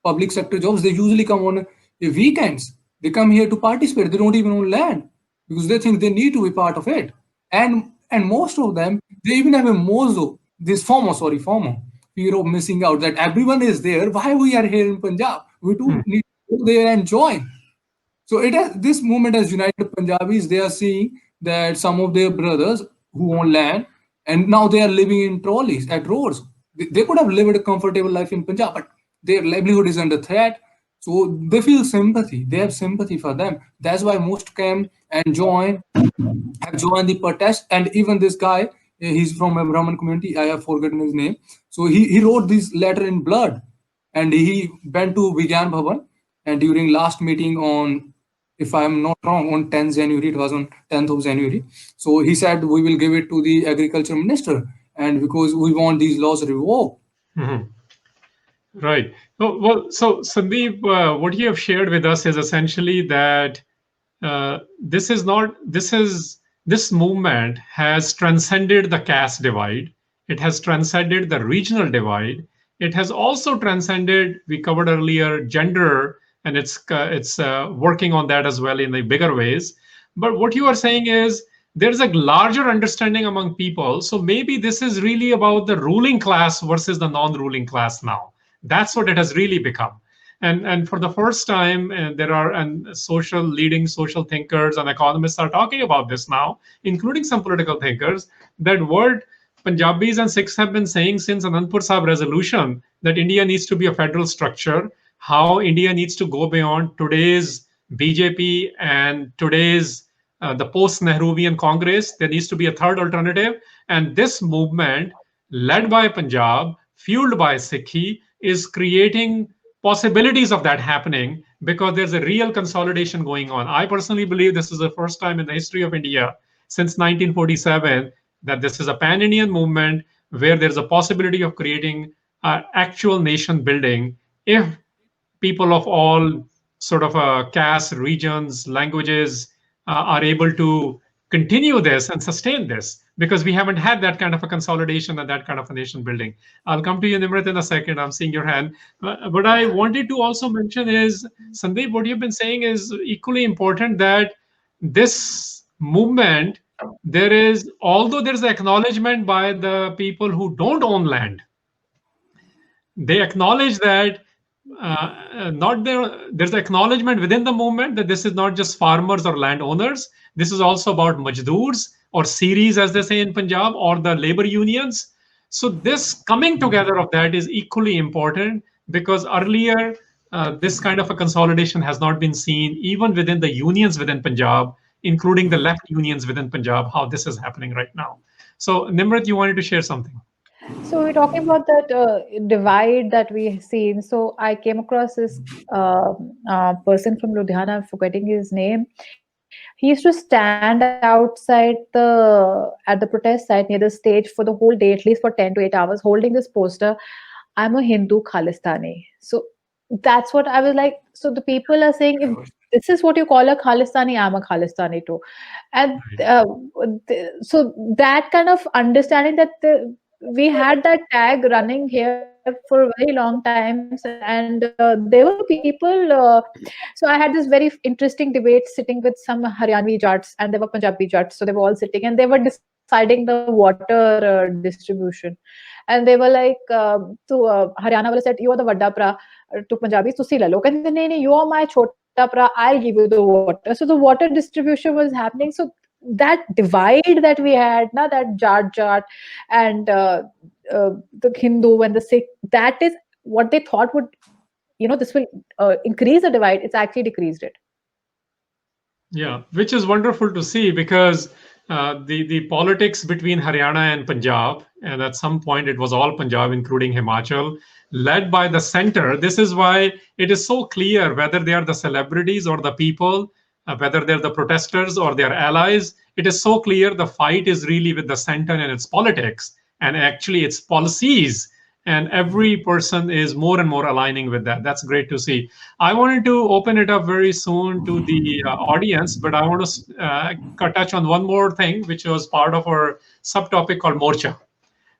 D: public sector jobs, they usually come on weekends. They come here to participate. They don't even own land because they think they need to be part of it. And most of them, they even have a mozo, this FOMO, fear of missing out, that everyone is there. Why we are here in Punjab? We too need to go there and join. So this movement has united Punjabis. They are seeing that some of their brothers who own land, and now they are living in trolleys at roads. They could have lived a comfortable life in Punjab, but their livelihood is under threat. So they feel sympathy. They have sympathy for them. That's why most came and have joined the protest. And even this guy, he's from a Brahmin community. I have forgotten his name. So he wrote this letter in blood, and he went to Vigyan Bhavan. And during last meeting on, if I am not wrong, on 10th January, it was on 10th of January. So he said, we will give it to the agriculture minister, and because we want these laws revoked.
B: Right. So Sandeep, what you have shared with us is essentially that this movement has transcended the caste divide. It has transcended the regional divide. It has also transcended, we covered earlier, gender, and it's working on that as well in the bigger ways. But what you are saying is there's a larger understanding among people. So maybe this is really about the ruling class versus the non-ruling class now. That's what it has really become. And for the first time, there are leading social thinkers and economists are talking about this now, including some political thinkers, that what Punjabis and Sikhs have been saying since Anandpur Sahib resolution, that India needs to be a federal structure, how India needs to go beyond today's BJP and today's the post-Nehruvian Congress. There needs to be a third alternative. And this movement, led by Punjab, fueled by Sikhi, is creating possibilities of that happening because there's a real consolidation going on. I personally believe this is the first time in the history of India since 1947 that this is a pan-Indian movement where there's a possibility of creating actual nation building if people of all sort of castes, regions, languages are able to continue this and sustain this, because we haven't had that kind of a consolidation and that kind of a nation building. I'll come to you, Nimrat, in a second. I'm seeing your hand. What I wanted to also mention is, Sandeep, what you've been saying is equally important, that this movement, although there's acknowledgement by the people who don't own land, they acknowledge that not there. There's acknowledgement within the movement that this is not just farmers or landowners. This is also about majdoors or series, as they say in Punjab, or the labor unions. So this coming together of that is equally important, because earlier this kind of a consolidation has not been seen even within the unions within Punjab, including the left unions within Punjab, how this is happening right now. So Nimrat, you wanted to share something.
C: So we're talking about that divide that we seen. So I came across this person from Ludhiana, I'm forgetting his name. He used to stand outside at the protest site near the stage for the whole day, at least for 10 to 8 hours, holding this poster, "I'm a Hindu Khalistani." So that's what I was like. So the people are saying, if this is what you call a Khalistani, I'm a Khalistani too. And so that kind of understanding that we had that tag running here for very long times, and there were people. So I had this very interesting debate sitting with some Haryanvi Jats, and there were Punjabi Jats. So they were all sitting, and they were deciding the water distribution. And they were like, to Haryana wale said, "You are the Vadda Pra," to Punjabis, "Tusi le lo." And then, "No, no, you are my Chota Pra, I'll give you the water." So the water distribution was happening. So that divide that we had, na, that Jat, and the Hindu and the Sikh, that is what they thought would, this will increase the divide. It's actually decreased it.
B: Yeah, which is wonderful to see, because the politics between Haryana and Punjab, and at some point it was all Punjab, including Himachal, led by the center. This is why it is so clear whether they are the celebrities or the people, whether they're the protesters or their allies. It is so clear the fight is really with the center and its politics, and actually its policies. And every person is more and more aligning with that. That's great to see. I wanted to open it up very soon to the audience, but I want to touch on one more thing, which was part of our subtopic called Morcha.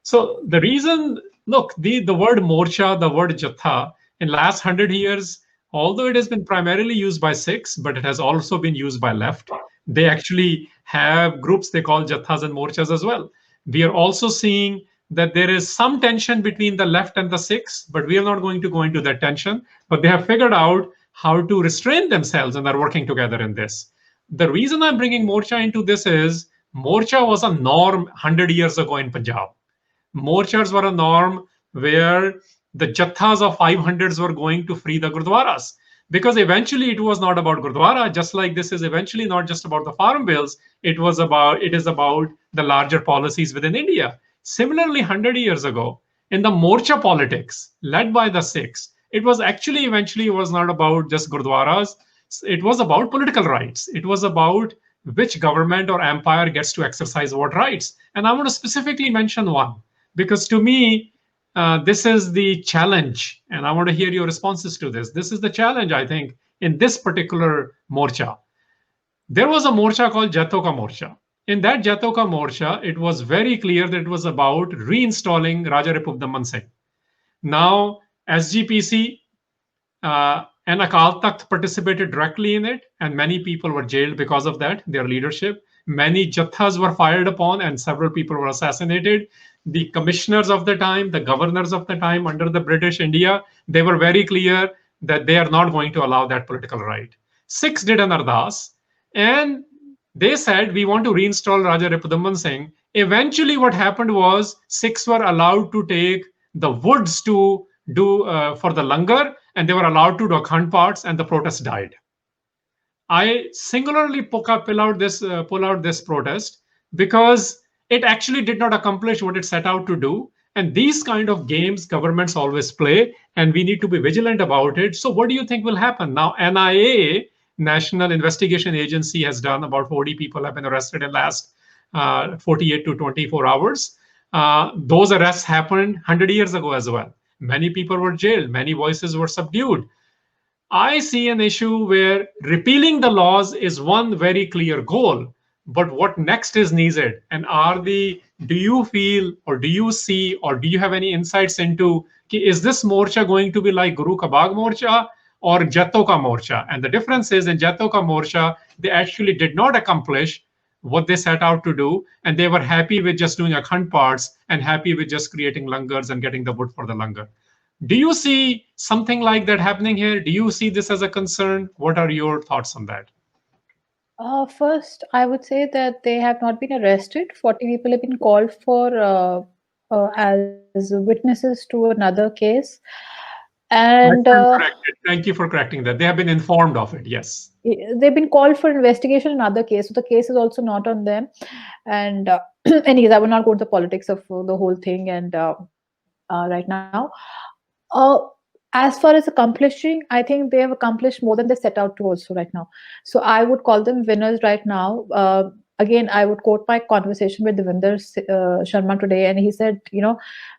B: So the reason, look, the word Morcha, the word Jatha, in last 100 years, although it has been primarily used by Sikhs, but it has also been used by left. They actually have groups they call Jathas and Morchas as well. We are also seeing that there is some tension between the left and the Sikhs, but we are not going to go into that tension. But they have figured out how to restrain themselves, and are working together in this. The reason I'm bringing Morcha into this is Morcha was a norm 100 years ago in Punjab. Morchas were a norm where the Jathas of 500s were going to free the Gurdwaras. Because eventually it was not about Gurdwara, just like this is eventually not just about the farm bills, it is about the larger policies within India. Similarly, 100 years ago, in the Morcha politics led by the Sikhs, it was actually eventually was not about just Gurdwaras. It was about political rights. It was about which government or empire gets to exercise what rights. And I want to specifically mention one, because to me, this is the challenge, and I want to hear your responses to this. This is the challenge, I think, in this particular Morcha. There was a Morcha called Jato Ka Morcha. In that Jato Ka Morcha, it was very clear that it was about reinstalling Raja Ripubdaman Singh. Now, SGPC and Akal Takht participated directly in it, and many people were jailed because of that, their leadership. Many Jathas were fired upon, and several people were assassinated. The commissioners of the time, the governors of the time under the British India, they were very clear that they are not going to allow that political right. Sikhs did an ardas, and they said, we want to reinstall Raja Ripudamman Singh. Eventually, what happened was Sikhs were allowed to take the woods to do for the langar, and they were allowed to do Akhand parts, and the protest died. I singularly pull out this protest because it actually did not accomplish what it set out to do. And these kind of games governments always play, and we need to be vigilant about it. So what do you think will happen? Now, NIA, National Investigation Agency, has done about 40 people have been arrested in last 48 to 24 hours. Those arrests happened 100 years ago as well. Many people were jailed. Many voices were subdued. I see an issue where repealing the laws is one very clear goal, but what next is needed? And do you feel, or do you see, or do you have any insights into, is this Morcha going to be like Guru Ka Bagh Morcha or Jato Ka Morcha? And the difference is, in Jato Ka Morcha, they actually did not accomplish what they set out to do, and they were happy with just doing Akhand parts and happy with just creating langars and getting the wood for the langar. Do you see something like that happening here? Do you see this as a concern? What are your thoughts on that?
C: First, I would say that they have not been arrested. 40 people have been called for as witnesses to another case.
B: I
C: And
B: stand corrected. Thank you for correcting that. They have been informed of it. Yes.
C: they've been called for investigation in other case. So the case is also not on them. And anyways, I will not go into the politics of the whole thing and right now. Uh, as far as accomplishing, I think they have accomplished more than they set out to also right now. So I would call them winners right now. Again, I would quote my conversation with Devinder Sharma today, and he said,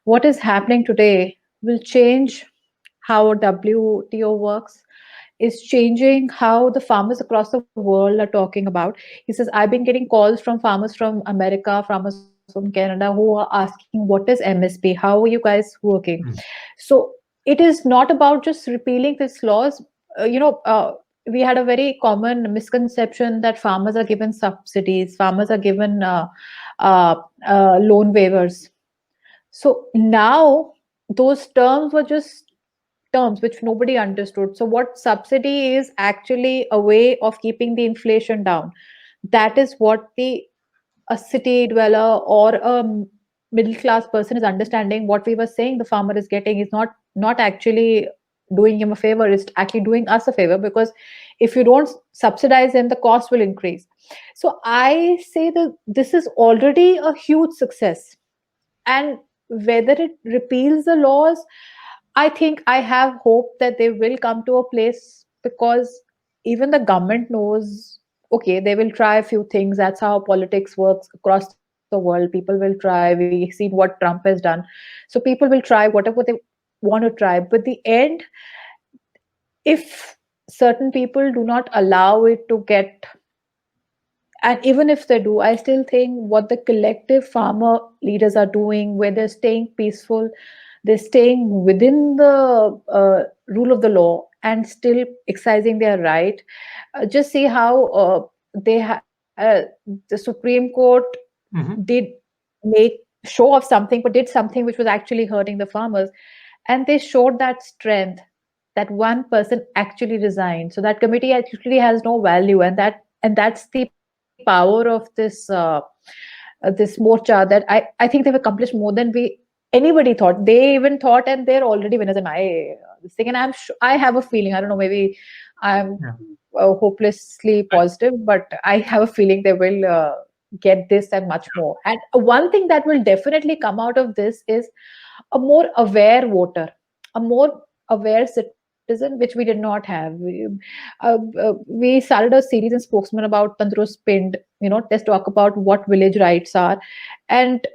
C: what is happening today will change how WTO works, is changing how the farmers across the world are talking about. He says, I've been getting calls from farmers from America, farmers from Canada, who are asking, what is MSP? How are you guys working?
B: Mm.
C: So it is not about just repealing these laws. We had a very common misconception that farmers are given subsidies, farmers are given loan waivers. So now those terms were just terms which nobody understood. So what subsidy is actually a way of keeping the inflation down. That is what the a city dweller or a middle class person is understanding. What we were saying the farmer is getting is not actually doing him a favor, it's actually doing us a favor, because if you don't subsidize them, the cost will increase. So I say that this is already a huge success. And whether it repeals the laws, I think I have hope that they will come to a place, because even the government knows, okay, they will try a few things. That's how politics works across the world. People will try. We see what Trump has done. So people will try whatever they want to try. But the end, if certain people do not allow it to get, and even if they do, I still think what the collective farmer leaders are doing, where they're staying peaceful, they're staying within the rule of the law and still exercising their right. Just see how the Supreme Court
B: Mhm.
C: did make show of something, but did something which was actually hurting the farmers, and they showed that strength, that one person actually resigned, so that committee actually has no value. And that's the power of this morcha, that I think they've accomplished more than we anybody thought. They even thought, and they're already winners in my this thing. And I have a feeling, I don't know, maybe I'm
B: Yeah.
C: hopelessly positive, but I have a feeling they will get this and much more. And one thing that will definitely come out of this is a more aware voter, a more aware citizen, which we did not have. We started a series in Spokesman about Tandurust Pind, let's talk about what village rights are. And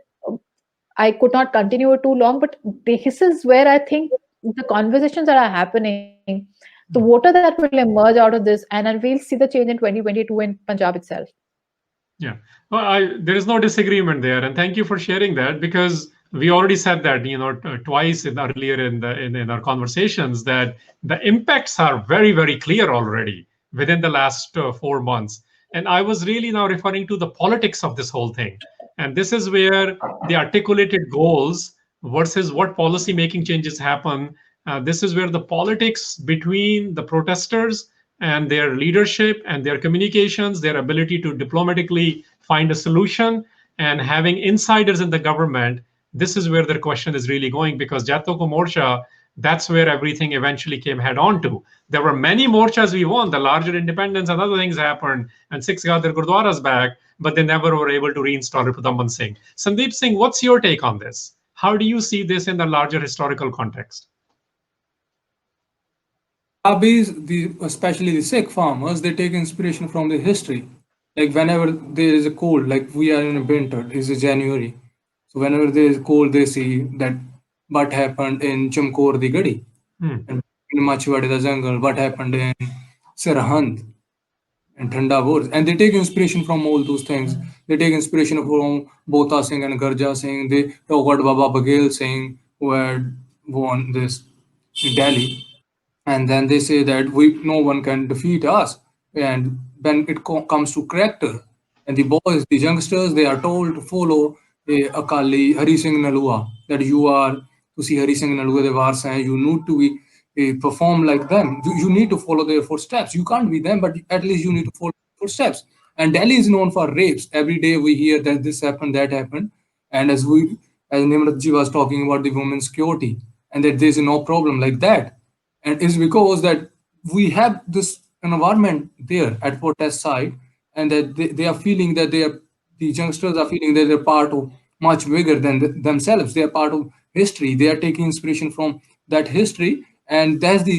C: I could not continue it too long, but this is where I think the conversations that are happening, the voter that will emerge out of this, and then we'll see the change in 2022 in Punjab itself.
B: Yeah. Well, there is no disagreement there, and thank you for sharing that, because we already said that twice earlier in our conversations, that the impacts are very, very clear already within the last 4 months. And I was really now referring to the politics of this whole thing, and this is where the articulated goals versus what policy making changes happen. This is where the politics between the protesters and their leadership and their communications, their ability to diplomatically find a solution, and having insiders in the government, this is where their question is really going, because Jatoko Morcha, that's where everything eventually came head on to. There were many morchas we won, the larger independence and other things happened, and Sikhs got their Gurdwaras back, but they never were able to reinstall Rupudamban Singh. Sandeep Singh, what's your take on this? How do you see this in the larger historical context?
D: Especially the Sikh farmers, they take inspiration from the history. Like whenever there is a cold, like we are in a winter, it's a January. So whenever there is cold, they see that what happened in Chamkor di Gadi,
B: Hmm.
D: and in Machwadi the jungle, what happened in Sirhand and Thanda Wars. And they take inspiration from all those things. They take inspiration from Bota Singh and Garja Singh. They talk about Baba Baghel Singh, who had won this in Delhi. And then they say that no one can defeat us. And when it comes to character, and the boys, the youngsters, they are told to follow Akali Hari Singh Nalua, that you are to ਤੁਸੀਂ ਹਰੀ ਸਿੰਘ ਨਲੂਏ ਦੇ ਵਾਰਸ ਹੈ, you need to be perform like them. You need to follow their footsteps. You can't be them, but at least you need to follow footsteps. And Delhi is known for rapes. Every day we hear that this happened, that happened. And as Nimratji was talking about the women's security, and that there's no problem like that. And it's because that we have this environment there at protest side, and that they are feeling that the youngsters are feeling that they're part of much bigger than themselves. They are part of history. They are taking inspiration from that history, and that's the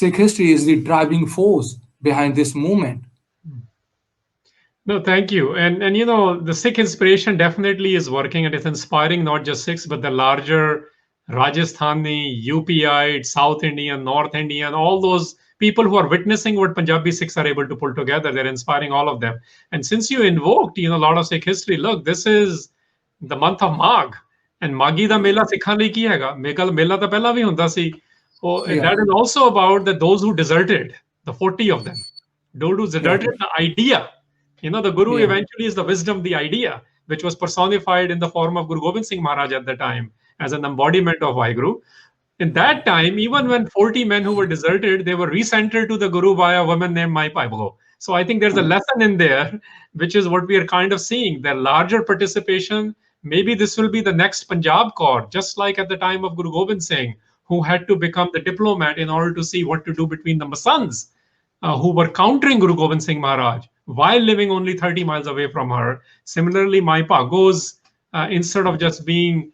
D: Sikh history is the driving force behind this movement.
B: No, thank you. And you know, the Sikh inspiration definitely is working, and it's inspiring not just Sikhs, but the larger Rajasthani, UPI, South Indian, North Indian, all those people who are witnessing what Punjabi Sikhs are able to pull together. They're inspiring all of them. And since you invoked, you know, a lot of Sikh history, look, this is the month of Magh, and Maghi da Mela Sikhan ਲਈ ਕੀ ਹੈਗਾ? Mela ਤਾਂ ਪਹਿਲਾਂ ਵੀ ਹੁੰਦਾ ਸੀ. Oh, and that is also about those who deserted, the 40 of them. Those who deserted the idea. You know, the Guru eventually is the wisdom, the idea, which was personified in the form of Guru Gobind Singh Maharaj at the time as an embodiment of Vaheguru. In that time, even when 40 men who were deserted, they were recentered to the Guru by a woman named Mai Paibo. So I think there's a lesson in there, which is what we are kind of seeing, the larger participation. Maybe this will be the next Punjab Kaur, just like at the time of Guru Gobind Singh, who had to become the diplomat in order to see what to do between the Masands, who were countering Guru Gobind Singh Maharaj while living only 30 miles away from her. Similarly, Maipa goes, instead of just being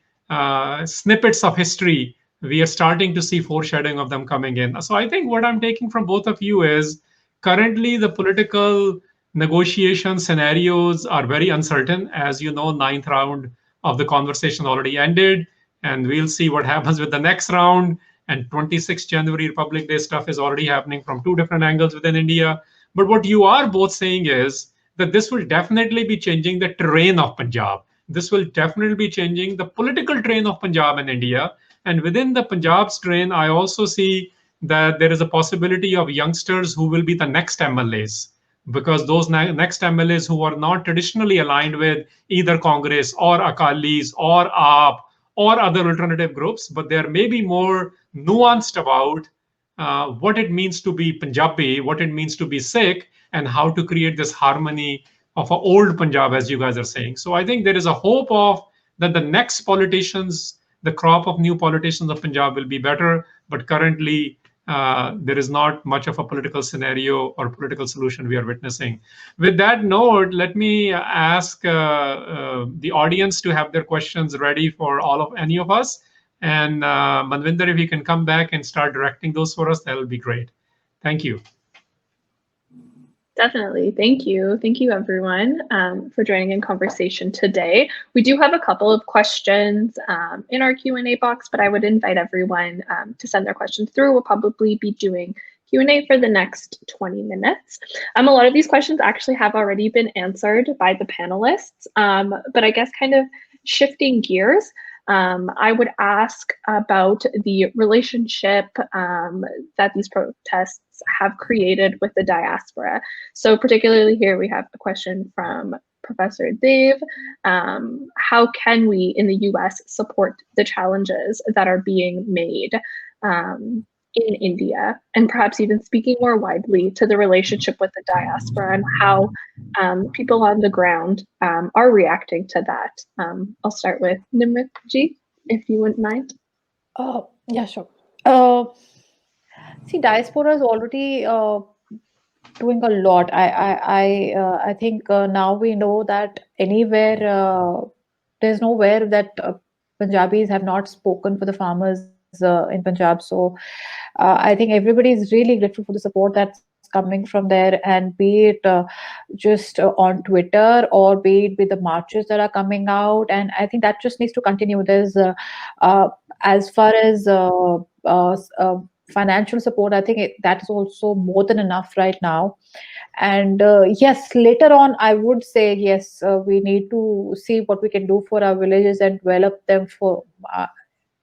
B: snippets of history, we are starting to see foreshadowing of them coming in. So I think what I'm taking from both of you is currently the political negotiation scenarios are very uncertain. As you know, ninth round of the conversation already ended, and we'll see what happens with the next round. And 26th January Republic Day stuff is already happening from two different angles within India. But what you are both saying is that this will definitely be changing the terrain of Punjab. This will definitely be changing the political terrain of Punjab and India. And within the Punjab strain, I also see that there is a possibility of youngsters who will be the next MLAs, because those next MLAs who are not traditionally aligned with either Congress or Akalis or AAP or other alternative groups, but they're maybe more nuanced about what it means to be Punjabi, what it means to be Sikh, and how to create this harmony of an old Punjab, as you guys are saying. So I think there is a hope of that the next politicians, the crop of new politicians of Punjab will be better, but currently there is not much of a political scenario or political solution we are witnessing. With that note, let me ask the audience to have their questions ready for any of us. And Manvinder, if you can come back and start directing those for us, that will be great. Thank you.
A: Definitely. Thank you. Thank you, everyone, for joining in conversation today. We do have a couple of questions in our Q&A box, but I would invite everyone to send their questions through. We'll probably be doing Q&A for the next 20 minutes. A lot of these questions actually have already been answered by the panelists, but I guess kind of shifting gears, I would ask about the relationship that these protests have created with the diaspora. So particularly here we have a question from Professor Dave. How can we in the US support the challenges that are being made in India, and perhaps even speaking more widely to the relationship with the diaspora and how people on the ground are reacting to that? I'll start with Nimrat ji, if you wouldn't mind.
C: Yeah, sure. See, diaspora is already doing a lot. I think now we know that anywhere, there's nowhere that Punjabis have not spoken for the farmers in Punjab. So I think everybody is really grateful for the support that's coming from there, and be it just on Twitter or be it with the marches that are coming out. And I think that just needs to continue. There's as far as financial support, I think that is also more than enough right now. And yes, later on, I would say, yes, we need to see what we can do for our villages and develop them for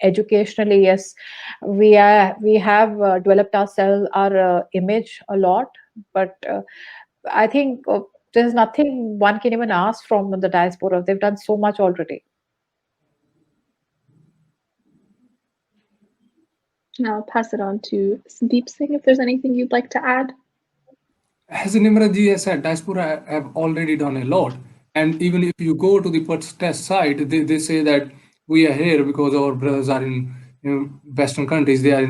C: educationally. Yes, we have developed our image a lot, but I think there's nothing one can even ask from the diaspora. They've done so much already.
A: And I'll pass it on to Sandeep Singh if there's anything you'd like to add.
D: As Nimrat ji has said, diaspora have already done a lot. And even if you go to the protest site, they say that we are here because our brothers are in, Western countries. They are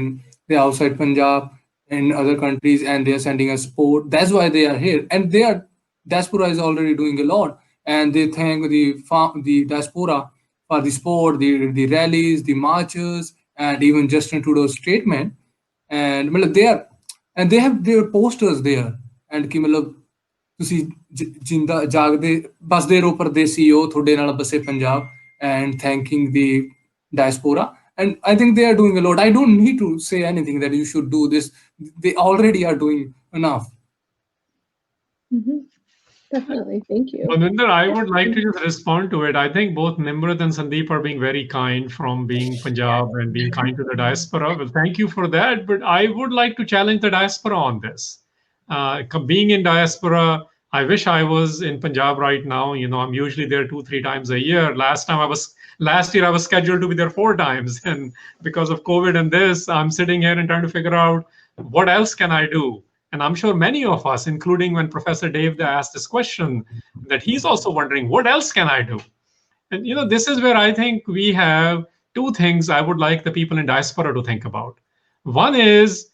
D: outside Punjab and other countries, and they are sending us support. That's why they are here, and they are diaspora is already doing a lot. And they thank the diaspora for the support, the rallies, the marches, and even Justin Trudeau's statement. And मतलब they are and they have their posters there and ਕਿ ਮਤਲਬ ਤੁਸੀਂ ਜਿੰਦਾ ਜਾਗਦੇ ਬਸਦੇ ਰਹੋ ਪਰਦੇਸੀਓ ਤੁਹਾਡੇ ਨਾਲ ਬਸੇ Punjab and thanking the diaspora. And I think they are doing a lot. I don't need to say anything that you should do this. They already are doing enough.
A: Definitely. Thank you.
B: Maninder, I would like to just respond to it. I think both Nimrat and Sandeep are being very kind from being Punjab and being kind to the diaspora. Well, thank you for that. But I would like to challenge the diaspora on this. Being in diaspora, I wish I was in Punjab right now. You know, I'm usually there 2, 3 times a year. Last year I was scheduled to be there 4 times, and because of COVID and this, I'm sitting here and trying to figure out what else can I do. And I'm sure many of us, including when Professor Dave asked this question, that he's also wondering, what else can I do? And this is where I think we have 2 things I would like the people in diaspora to think about. One is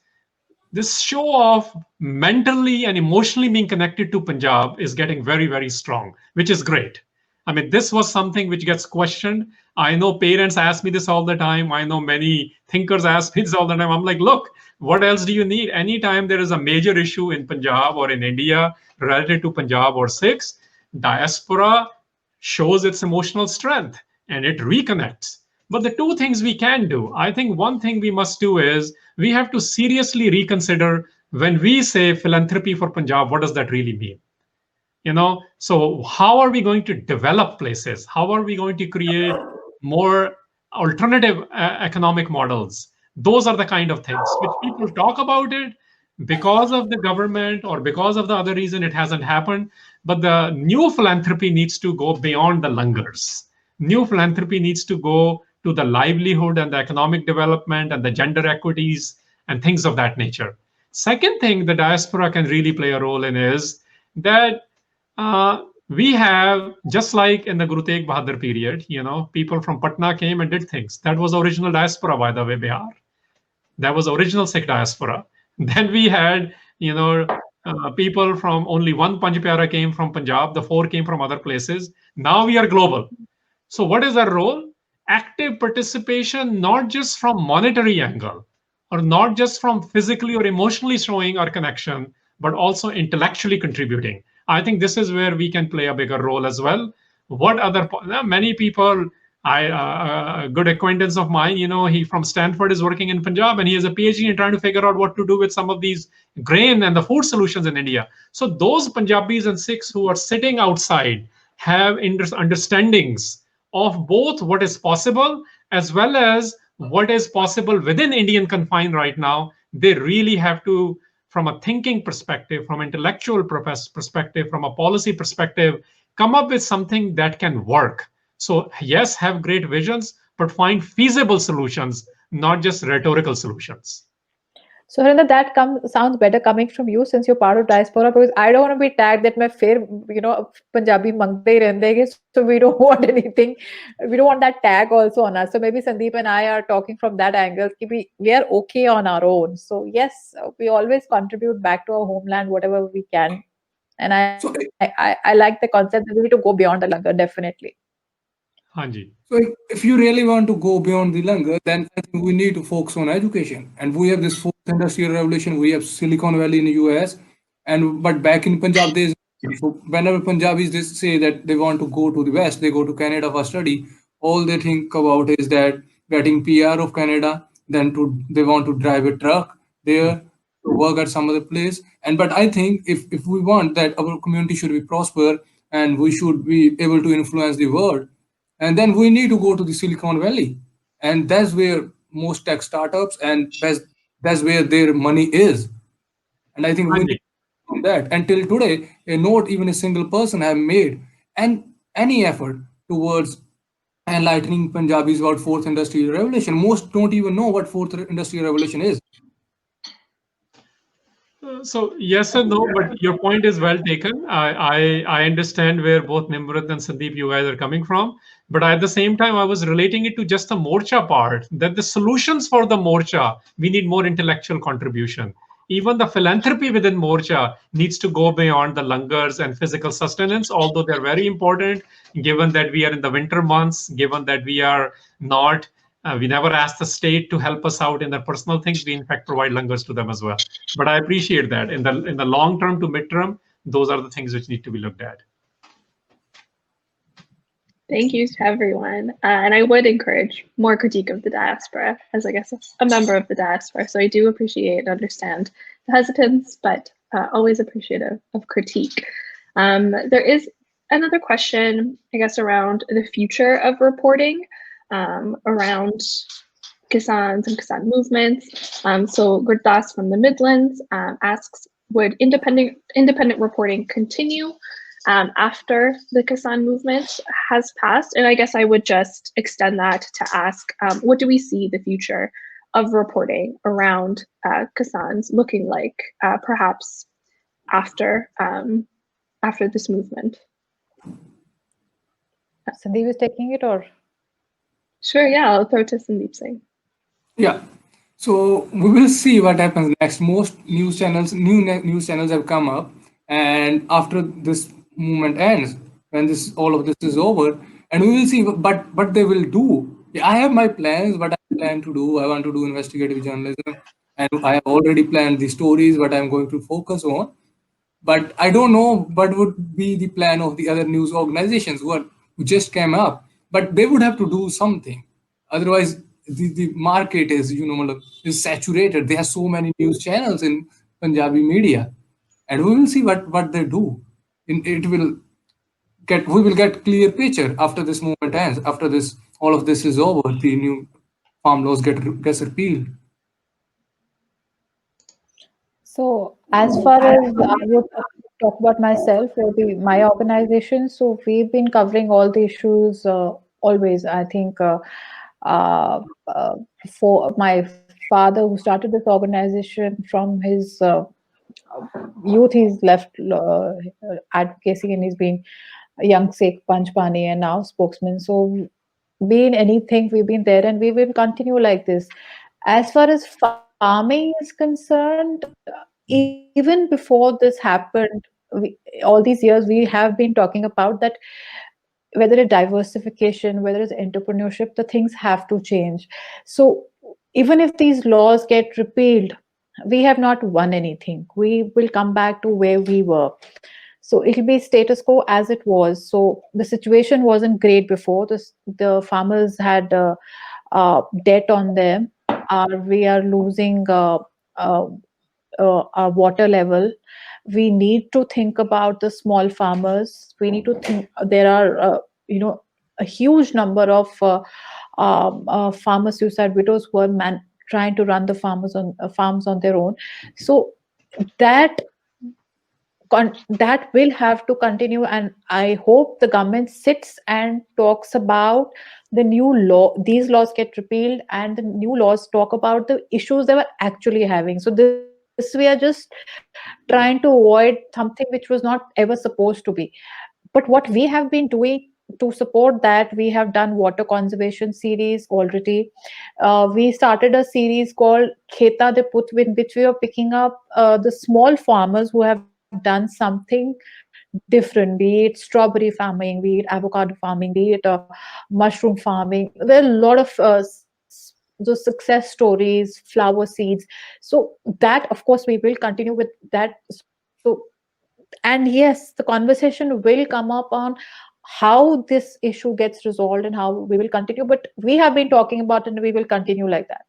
B: this show of mentally and emotionally being connected to Punjab is getting very, very strong, which is great. I mean, this was something which gets questioned. I know parents ask me this all the time. I know many thinkers ask me this all the time. I'm like, look, what else do you need? Anytime there is a major issue in Punjab or in India related to Punjab or Sikhs, diaspora shows its emotional strength and it reconnects. But the 2 things we can do, I think one thing we must do is we have to seriously reconsider when we say philanthropy for Punjab, what does that really mean? So how are we going to develop places? How are we going to create more alternative economic models? Those are the kind of things which people talk about it because of the government or because of the other reason it hasn't happened. But the new philanthropy needs to go beyond the langars. New philanthropy needs to go to the livelihood and the economic development and the gender equities and things of that nature. Second thing the diaspora can really play a role in is that we have, just like in the Guru Tegh Bahadur period, people from Patna came and did things. That was original diaspora, by the way, Bihar. That was original Sikh diaspora. Then we had, people from only one Panj Pyara came from Punjab. The 4 came from other places. Now we are global. So what is our role? Active participation, not just from monetary angle, or not just from physically or emotionally showing our connection, but also intellectually contributing. I think this is where we can play a bigger role as well. Many people, a good acquaintance of mine, he from Stanford is working in Punjab and he has a PhD in trying to figure out what to do with some of these grain and the food solutions in India. So those Punjabis and Sikhs who are sitting outside have understandings of both what is possible as well as what is possible within Indian confine right now. They really have to, from a thinking perspective, from intellectual perspective, from a policy perspective, come up with something that can work. So yes, have great visions, but find feasible solutions, not just rhetorical solutions.
C: So Harinder, that sounds better coming from you since you're part of diaspora, because I don't want to be tagged that my fair, Punjabi mangte hi rehne hai, so we don't want anything. We don't want that tag also on us. So maybe Sandeep and I are talking from that angle. We are okay on our own. So yes, we always contribute back to our homeland, whatever we can. And I like the concept that we need to go beyond the langar, definitely.
B: Hanji.
D: So if you really want to go beyond the langar, then I think we need to focus on education. And we have this 4th industrial revolution. We have Silicon Valley in the US, but back in Punjab, so whenever Punjabis they say that they want to go to the West, they go to Canada for study. All they think about is that getting PR of Canada, then they want to drive a truck there, to work at some other place. But I think if we want that our community should be prosper and we should be able to influence the world, and then we need to go to the Silicon Valley. And that's where most tech startups and that's where their money is. And I think we need to do that. Until today, not even a single person have made any effort towards enlightening Punjabis about fourth industrial revolution. Most don't even know what fourth industrial revolution is.
B: So yes and no, but your point is well taken. I understand where both Nimrat and Sandeep, you guys are coming from. But at the same time, I was relating it to just the Morcha part, that the solutions for the Morcha, we need more intellectual contribution. Even the philanthropy within Morcha needs to go beyond the langars and physical sustenance, although they're very important, given that we are in the winter months, given that we are not, we never ask the state to help us out in their personal things. We in fact provide langars to them as well. But I appreciate that in the long term to mid term, those are the things which need to be looked at.
A: Thank you to everyone. And I would encourage more critique of the diaspora, as I guess a member of the diaspora. So I do appreciate and understand the hesitance, but always appreciative of critique. There is another question, I guess, around the future of reporting, around Kisans and Kisan movements. So Gurdas from the Midlands asks, would independent reporting continue after the Kisan movement has passed? And I guess I would just extend that to ask, what do we see the future of reporting around Kisans looking like, perhaps after this movement?
C: Sandeep is taking it, or?
A: Sure, yeah, I'll throw to Sandeep Singh.
D: Yeah. So we will see what happens next. Most news channels, news channels have come up, and after this movement ends, when all of this is over, and we will see what they will do. Yeah, I have my plans, what I plan to do. I want to do investigative journalism, and I have already planned the stories what I'm going to focus on. But I don't know what would be the plan of the other news organizations who just came up. But they would have to do something. Otherwise, the market is saturated. There are so many news channels in Punjabi media, and we will see what they do. We will get clear picture after this movement ends. After this, all of this is over. The new farm laws gets repealed.
C: So as far as I would talk about myself or my organization, so we've been covering all the issues always. I think uh, uh, for my father who started this organization from his youth, he's left advocacy and he's been a young Sikh Panchpani and now spokesman. So be in anything, we've been there and we will continue like this. As far as farming is concerned, even before this happened, all these years we have been talking about that whether it's diversification, whether it's entrepreneurship, the things have to change. So even if these laws get repealed, we have not won anything. We will come back to where we were. So it'll be status quo as it was. So the situation wasn't great before. The farmers had debt on them. We are losing uh, our water level. We need to think about the small farmers. We need to think there are a huge number of farmer suicide widows who are trying to run the farms on their own. So that that will have to continue, and I hope the government sits and talks about the new law. These laws get repealed and the new laws talk about the issues they were actually having. So this we are just trying to avoid something which was not ever supposed to be. But what we have been doing to support that, we have done water conservation series already. We started a series called Kheta de Put, in which we are picking up the small farmers who have done something different, be it strawberry farming, be it avocado farming, be it mushroom farming. There are a lot of those success stories, flower seeds. So that, of course, we will continue with that. So, and yes, the conversation will come up on how this issue gets resolved and how we will continue. But we have been talking about it and we will continue like that.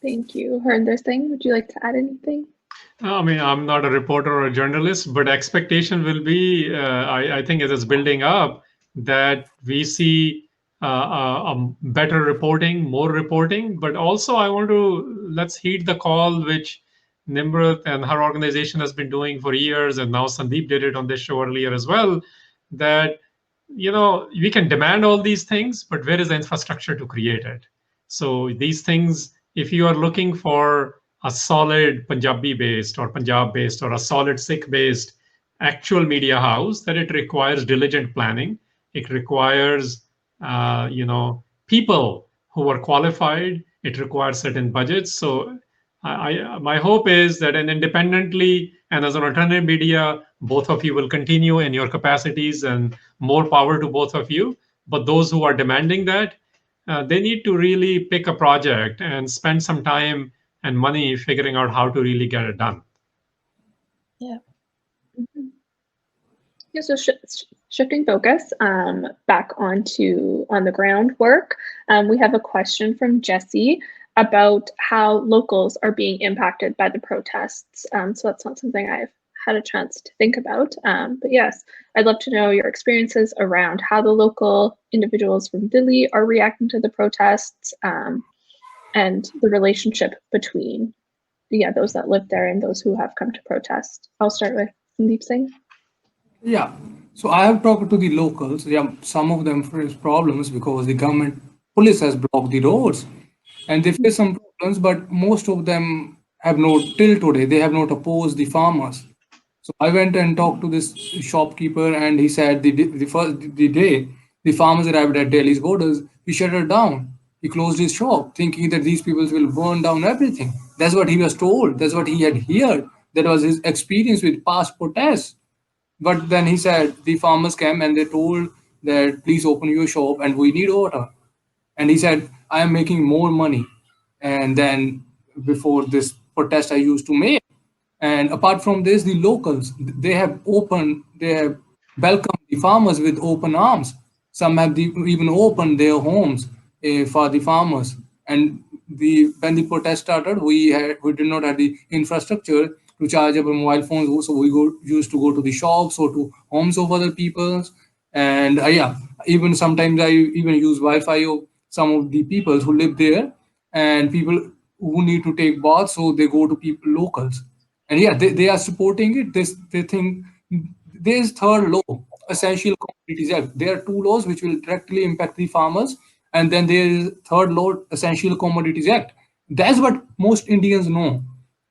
A: Thank you. Harinder Singh, would you like to add anything?
B: I mean, I'm not a reporter or a journalist, but expectation will be, I think it is building up that we see better reporting, more reporting, but also I want to, let's heed the call which Nimrat and her organization has been doing for years, and now Sandeep did it on this show earlier as well, that, we can demand all these things, but where is the infrastructure to create it? So these things, if you are looking for a solid Punjabi based or Punjab based or a solid Sikh based actual media house, that it requires diligent planning. It requires, people who are qualified. It requires certain budgets. So my hope is that, and independently and as an alternative media, both of you will continue in your capacities, and more power to both of you. But those who are demanding that, they need to really pick a project and spend some time and money figuring out how to really get it done.
C: Yeah.
A: Mhm. Yeah, so shifting focus back on the ground work, we have a question from Jesse about how locals are being impacted by the protests. So that's not something I've had a chance to think about. But yes, I'd love to know your experiences around how the local individuals from Delhi are reacting to the protests, and the relationship between those that live there and those who have come to protest. I'll start with Sandeep Singh.
D: Yeah. So I have talked to the locals. Yeah, some of them face problems because the government police has blocked the roads, and they face some problems. But most of them have not, till today, they have not opposed the farmers. So I went and talked to this shopkeeper, and he said the day the farmers arrived at Delhi's borders, he shut it down. He closed his shop, thinking that these people will burn down everything. That's what he was told. That's what he had heard. That was his experience with past protests. But then he said the farmers came and they told that please open your shop and we need water. And he said, I am making more money and then before this protest I used to make. And apart from this, the locals, they have welcomed the farmers with open arms. Some have even opened their homes for the farmers. And when the protest started, we did not have the infrastructure to charge our mobile phones. So used to go to the shops or to homes of other people's. And yeah, even sometimes I even use Wi-Fi of some of the people who live there, and people who need to take baths, so they go to people locals. And yeah, they are supporting it. They think there's third law, Essential Commodities Act. There are two laws which will directly impact the farmers, and then there is third law, Essential Commodities Act. That's what most Indians know,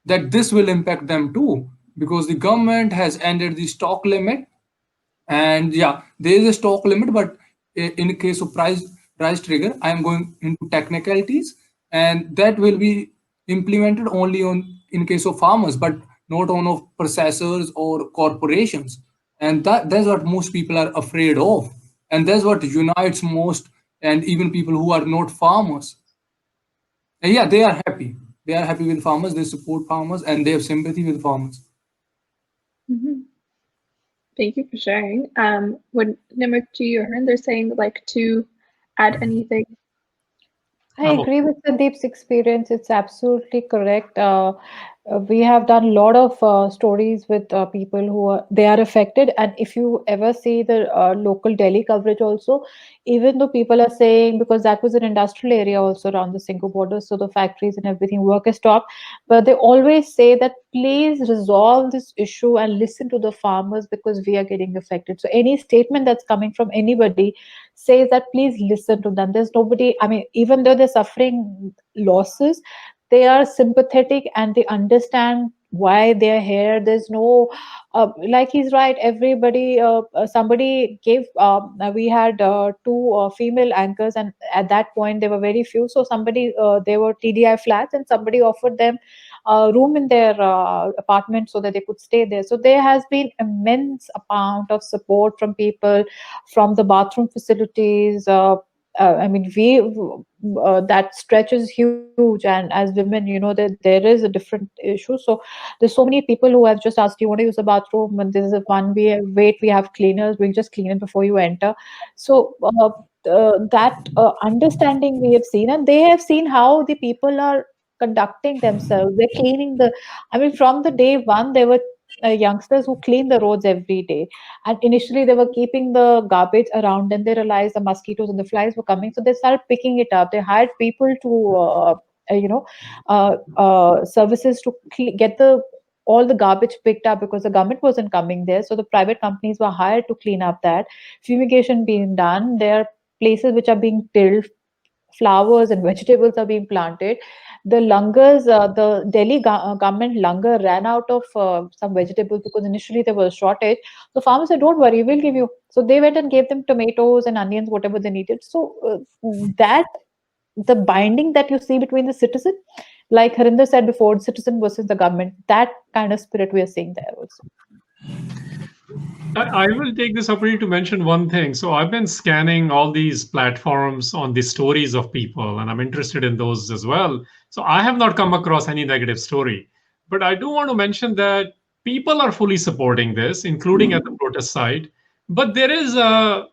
D: that this will impact them too, because the government has ended the stock limit. And yeah, there is a stock limit, but in the case of price trigger, I am going into technicalities, and that will be implemented only on in case of farmers, but not on of processors or corporations. And that's what most people are afraid of, and that's what unites most, and even people who are not farmers. And yeah, they are happy. They are happy with farmers. They support farmers, and they have sympathy with farmers.
A: Mm-hmm. Thank you for sharing. Would Nimrat or Harinder Singh like to add anything?
C: I agree with Sandeep's experience. It's absolutely correct. We have done a lot of stories with people who they are affected, and if you ever see the local Delhi coverage, also, even though people are saying, because that was an industrial area also around the Singapore border, so the factories and everything work has stopped, but they always say that please resolve this issue and listen to the farmers because we are getting affected. So any statement that's coming from anybody says that please listen to them. There's nobody, I mean, even though they're suffering losses, they are sympathetic and they understand why they're here. There's no like he's right, everybody somebody gave we had two female anchors, and at that point there were very few, so somebody they were TDI flats and somebody offered them a room in their apartment so that they could stay there. So there has been immense amount of support from people, from the bathroom facilities. I mean, that stretch is huge, and as women, that there is a different issue. So there's so many people who have just asked, "Do you want to use the bathroom?" And this is a one way. Wait, we have cleaners. We'll just clean it before you enter. So that understanding we have seen, and they have seen how the people are conducting themselves. They're cleaning the. I mean, from the day one, there were youngsters who clean the roads every day, and initially they were keeping the garbage around, and they realized the mosquitoes and the flies were coming, so they started picking it up. They hired people to services to get the all the garbage picked up because the government wasn't coming there. So the private companies were hired to clean up that. Fumigation being done. There are places which are being tilled, flowers and vegetables are being planted. The langars, the Delhi government langar ran out of some vegetables because initially there was a shortage. So farmers said, "Don't worry, we'll give you." So they went and gave them tomatoes and onions, whatever they needed. So that the binding that you see between the citizen, like Harinder said before, citizen versus the government, that kind of spirit we are seeing there also.
B: I will take this opportunity to mention one thing. So I've been scanning all these platforms on the stories of people, and I'm interested in those as well. So I have not come across any negative story. But I do want to mention that people are fully supporting this, including at the protest site. But there is a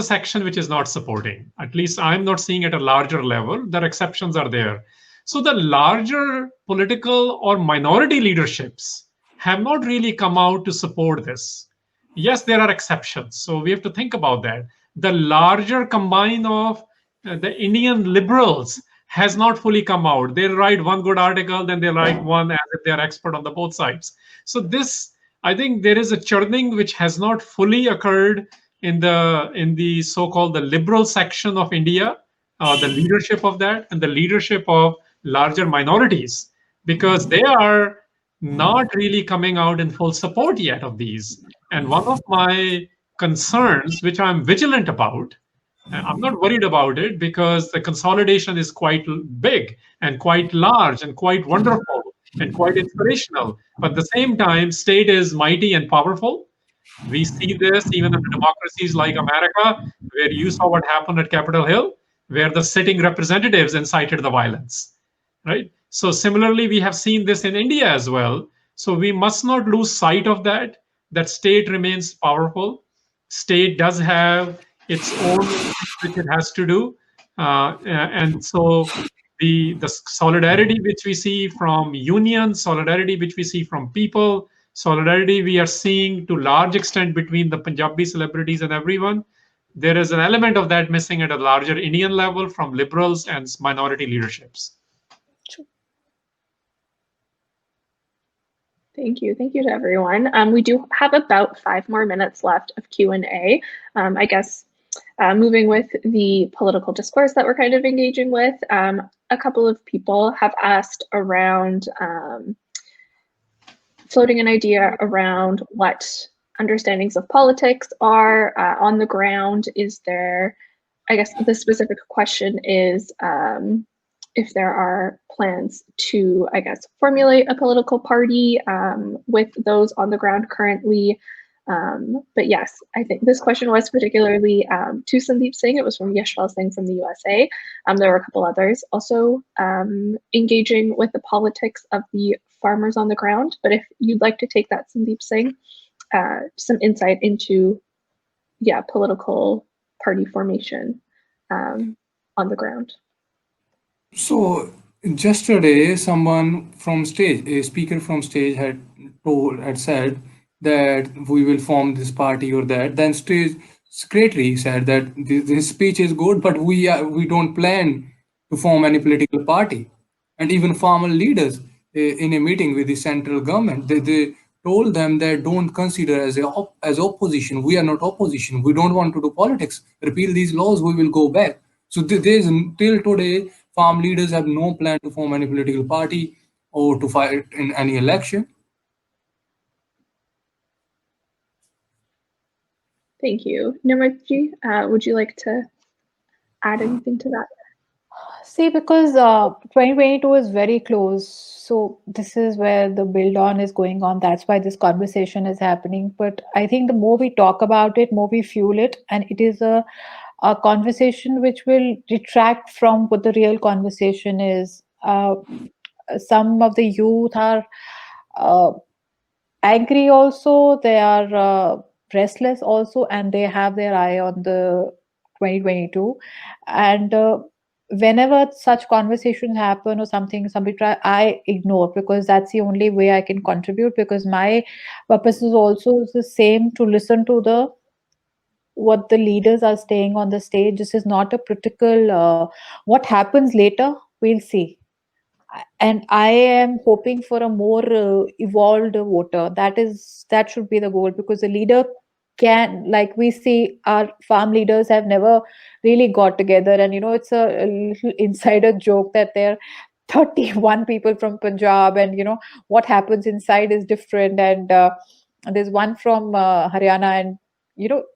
B: section which is not supporting. At least I'm not seeing at a larger level. There exceptions are there. So the larger political or minority leaderships have not really come out to support this. Yes, there are exceptions. So we have to think about that. The larger combine of the Indian liberals has not fully come out. They write one good article, then they write one as if they are expert on the both sides. So this, I think there is a churning which has not fully occurred in the so-called the liberal section of India, the leadership of that, and the leadership of larger minorities, because they are not really coming out in full support yet of these. And one of my concerns, which I'm vigilant about, I'm not worried about it because the consolidation is quite big and quite large and quite wonderful and quite inspirational. But at the same time, state is mighty and powerful. We see this even in democracies like America, where you saw what happened at Capitol Hill, where the sitting representatives incited the violence, right? So similarly, we have seen this in India as well. So we must not lose sight of that, that state remains powerful. State does have its own which it has to do. And so the solidarity which we see from unions, solidarity which we see from people, solidarity we are seeing to large extent between the Punjabi celebrities and everyone, there is an element of that missing at a larger Indian level from liberals and minority leaderships.
A: Thank you. Thank you to everyone. We do have about 5 more minutes left of Q&A. I guess moving with the political discourse that we're kind of engaging with, a couple of people have asked around floating an idea around what understandings of politics are on the ground. Is there, I guess the specific question is, if there are plans to, I guess, formulate a political party with those on the ground currently. But yes, I think this question was particularly to Sandeep Singh. It was from Yashpal Singh from the USA. There were a couple others also engaging with the politics of the farmers on the ground. But if you'd like to take that, Sandeep Singh, some insight into, political party formation on the ground.
D: So yesterday, someone from stage, a speaker from stage had said that we will form this party or that. Then stage secretary said that this speech is good, but we don't plan to form any political party. And even farmer leaders in a meeting with the central government, they told them that don't consider as opposition. We are not opposition. We don't want to do politics. Repeal these laws, we will go back. So there's till today, farm leaders have no plan to form any political party or to fight in any election.
A: Thank you. Nimratji, would you like to add anything to that?
C: See, because 2022 is very close. So this is where the build on is going on. That's why this conversation is happening. But I think the more we talk about it, more we fuel it. And it is a conversation which will detract from what the real conversation is. Some of the youth are angry also. They are restless also. And they have their eye on the 2022. And whenever such conversations happen or somebody try, I ignore, because that's the only way I can contribute, because my purpose is also the same, to listen to what the leaders are saying on the stage. This is not a political what happens later, we'll see. and I am hoping for a more evolved voter. That should be the goal, because the leader can, like we see our farm leaders have never really got together, and it's a little insider joke that they're 31 people from Punjab, and what happens inside is different. And there's one from Haryana, and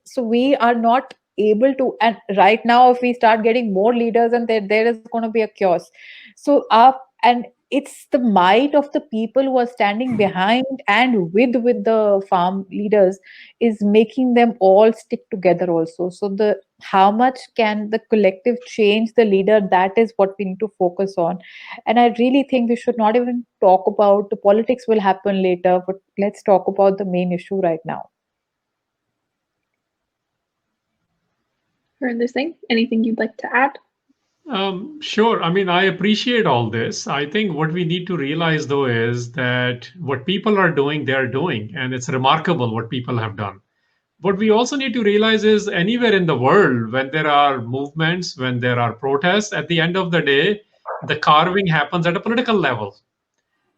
C: so we are not able to. And right now, if we start getting more leaders, and there is going to be a chaos. So and it's the might of the people who are standing behind and with the farm leaders is making them all stick together also. So the how much can the collective change the leader, that is what we need to focus on. And I really think we should not even talk about the politics will happen later, but let's talk about the main issue right now.
A: Harinder Singh, anything you'd like to add?
B: Sure. I mean, I appreciate all this. I think what we need to realize, though, is that what people are doing, they're doing, and it's remarkable what people have done. What we also need to realize is anywhere in the world, when there are movements, when there are protests, at the end of the day, the carving happens at a political level.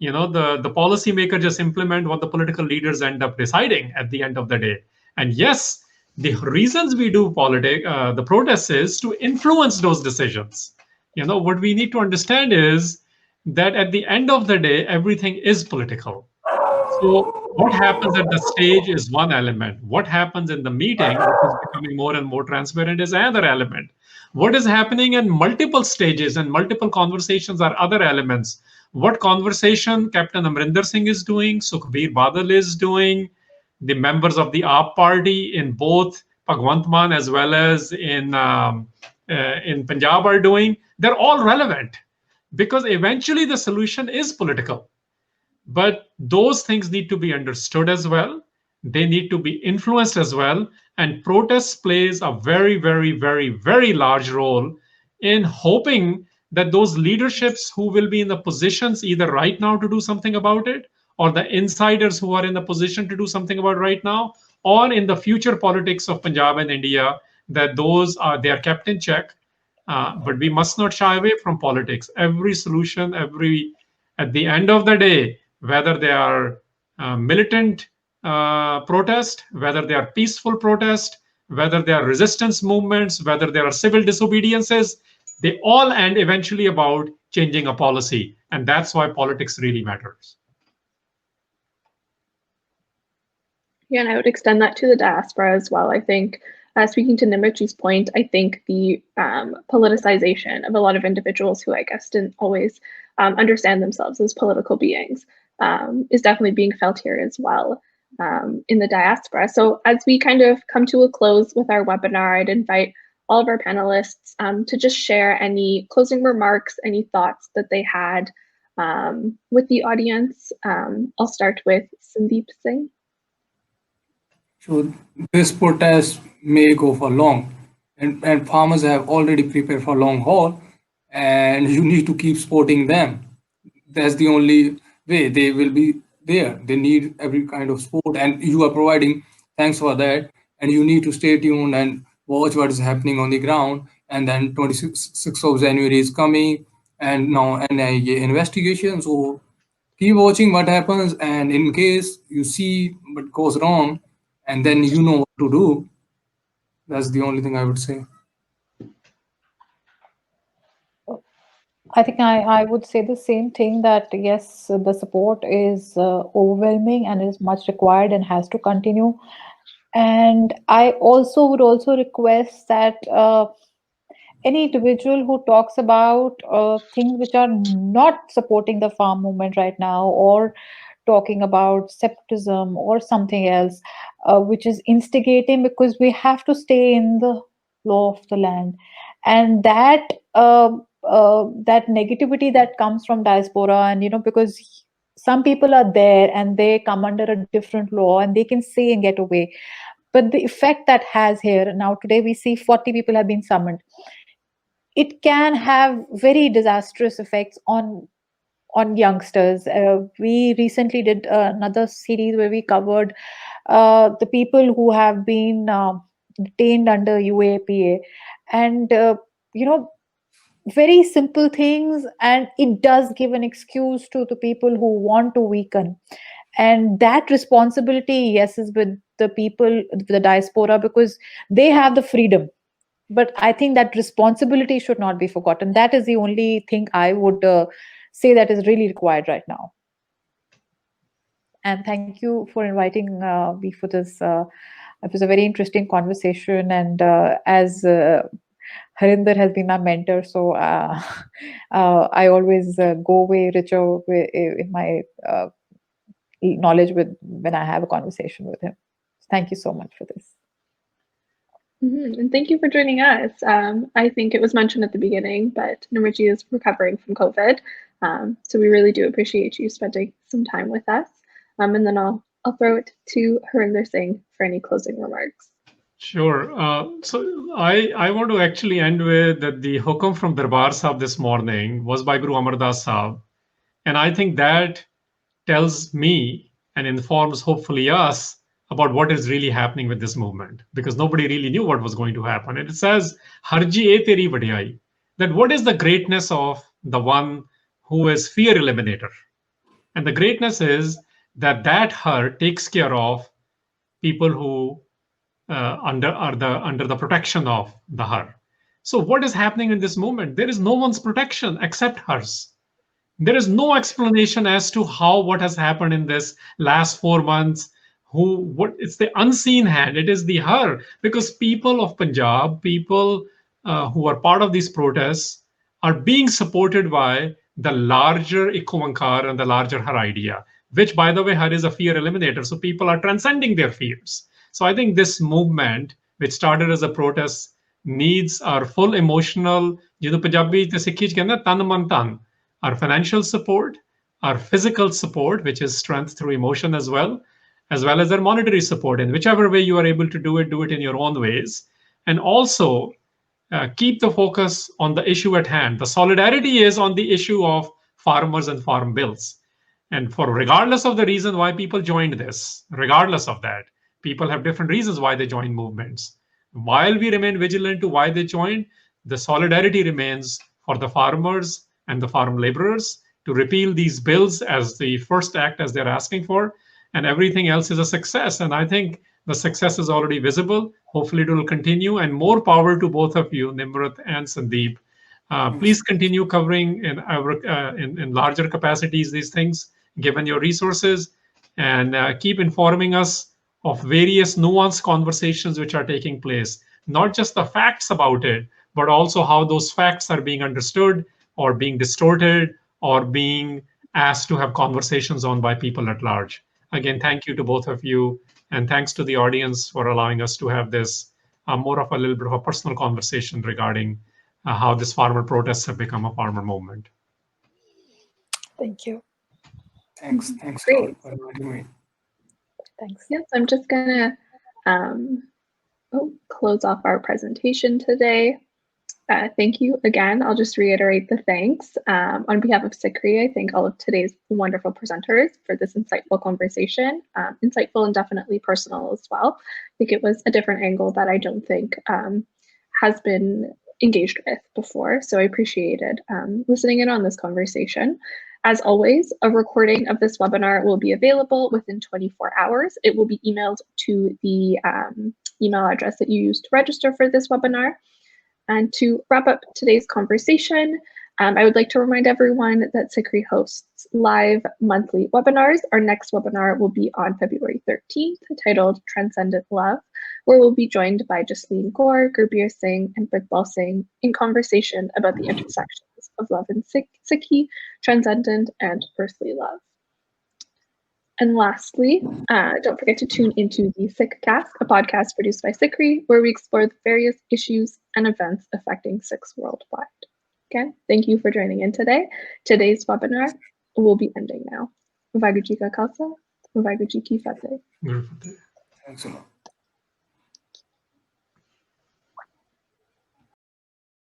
B: The policymaker just implement what the political leaders end up deciding at the end of the day. And yes, the reasons we do the protests is to influence those decisions. What we need to understand is that at the end of the day, everything is political. So what happens at the stage is one element. What happens in the meeting, which is becoming more and more transparent, is another element. What is happening in multiple stages and multiple conversations are other elements. What conversation Captain Amrinder Singh is doing, Sukhbir Badal is doing, the members of the AAP party in both Bhagwant Mann as well as in Punjab are doing, they're all relevant because eventually the solution is political. But those things need to be understood as well. They need to be influenced as well. And protests plays a very, very, very, very large role in hoping that those leaderships who will be in the positions either right now to do something about it, or the insiders who are in the position to do something about it right now, or in the future politics of Punjab and India, that they are kept in check. But we must not shy away from politics. Every solution, at the end of the day, whether they are militant protest, whether they are peaceful protest, whether they are resistance movements, whether there are civil disobediences, they all end eventually about changing a policy. And that's why politics really matters.
A: Yeah, and I would extend that to the diaspora as well. I think, speaking to Nimratji's point, I think the politicization of a lot of individuals who I guess didn't always understand themselves as political beings is definitely being felt here as well in the diaspora. So as we kind of come to a close with our webinar, I'd invite all of our panelists to just share any closing remarks, any thoughts that they had with the audience. I'll start with Sandeep Singh.
D: So this protest may go for long, and farmers have already prepared for long haul, and you need to keep supporting them. That's the only way they will be there. They need every kind of support, and you are providing. Thanks for that. And you need to stay tuned and watch what is happening on the ground. And then 26th of January is coming, and now NIA investigation. So keep watching what happens, and in case you see what goes wrong, and then you know what to do. That's the only thing I would say.
C: I think I would say the same thing, that yes, the support is overwhelming and is much required and has to continue. And I also would also request that any individual who talks about things which are not supporting the farm movement right now, or talking about separatism or something else, which is instigating, because we have to stay in the law of the land. And that negativity that comes from diaspora, and because some people are there and they come under a different law and they can say and get away, but the effect that has here now, today we see 40 people have been summoned. It can have very disastrous effects on youngsters. We recently did another series where we covered the people who have been detained under UAPA, and you know very simple things, and it does give an excuse to the people who want to weaken. And that responsibility, yes, is with the people, the diaspora, because they have the freedom. But I think that responsibility should not be forgotten. That is the only thing I would say that is really required right now. And thank you for inviting me for this. It was a very interesting conversation, and as Harinder has been my mentor, so I always go away richer in my knowledge with when I have a conversation with him. Thank you so much for this.
A: And thank you for joining us. I think it was mentioned at the beginning, but Nimratji is recovering from COVID. So we really do appreciate you spending some time with us. And then I'll throw it to Harinder Singh for any closing remarks.
B: Sure. So I want to actually end with that the hukum from Darbar Sahib this morning was by Guru Amar Das Sahib. And I think that tells me and informs hopefully us about what is really happening with this movement, because nobody really knew what was going to happen. And it says, Harji e teri vadiyai, that what is the greatness of the one who is fear eliminator? And the greatness is that her takes care of people who under the protection of the her. So what is happening in this movement? There is no one's protection except hers. There is no explanation as to what has happened in this last 4 months. It's the unseen hand. It is the her, because people of Punjab, people who are part of these protests, are being supported by the larger Ikowankar and the larger her idea, which, by the way, her is a fear eliminator. So people are transcending their fears. So I think this movement, which started as a protest, needs our full emotional, Punjabi te Sikhi ਚ ਕਹਿੰਦੇ ਤਨ ਮਨ ਧਨ, our financial support, our physical support, which is strength through emotion as well as their monetary support. In whichever way you are able to do it in your own ways. And also keep the focus on the issue at hand. The solidarity is on the issue of farmers and farm bills. And regardless of the reason why people joined this, regardless of that, people have different reasons why they join movements. While we remain vigilant to why they joined, the solidarity remains for the farmers and the farm laborers to repeal these bills as the first act as they're asking for, and everything else is a success. And I think the success is already visible. Hopefully it will continue, and more power to both of you, Nimrat and Sandeep. Please continue covering in larger capacities these things, given your resources, and keep informing us of various nuanced conversations which are taking place, not just the facts about it, but also how those facts are being understood or being distorted or being asked to have conversations on by people at large. Again, thank you to both of you, and thanks to the audience for allowing us to have this more of a little bit of a personal conversation regarding how this farmer protests have become a farmer movement.
C: Thank you.
D: Thanks.
A: Great.
D: For inviting me.
C: Thanks.
A: Yes, I'm just gonna close off our presentation today. Thank you again. I'll just reiterate the thanks. On behalf of Sikri, I thank all of today's wonderful presenters for this insightful conversation. Insightful and definitely personal as well. I think it was a different angle that I don't think has been engaged with before. So I appreciated listening in on this conversation. As always, a recording of this webinar will be available within 24 hours. It will be emailed to the email address that you used to register for this webinar. And to wrap up today's conversation, I would like to remind everyone that Sikri hosts live monthly webinars. Our next webinar will be on February 13th, titled Transcendent Love, where we'll be joined by Jasleen Kaur, Gurbir Singh, and Pritpal Singh in conversation about the intersections of love and Sikhi, transcendent and earthly love. And lastly, don't forget to tune into the Sikhcast, a podcast produced by Sikri, where we explore the various issues and events affecting Sikhs worldwide. Again, thank you for joining in today. Today's webinar will be ending now. Vaigu Ji Ka Khalsa, Vaigu Ji Ki Fateh.
D: Thanks a lot.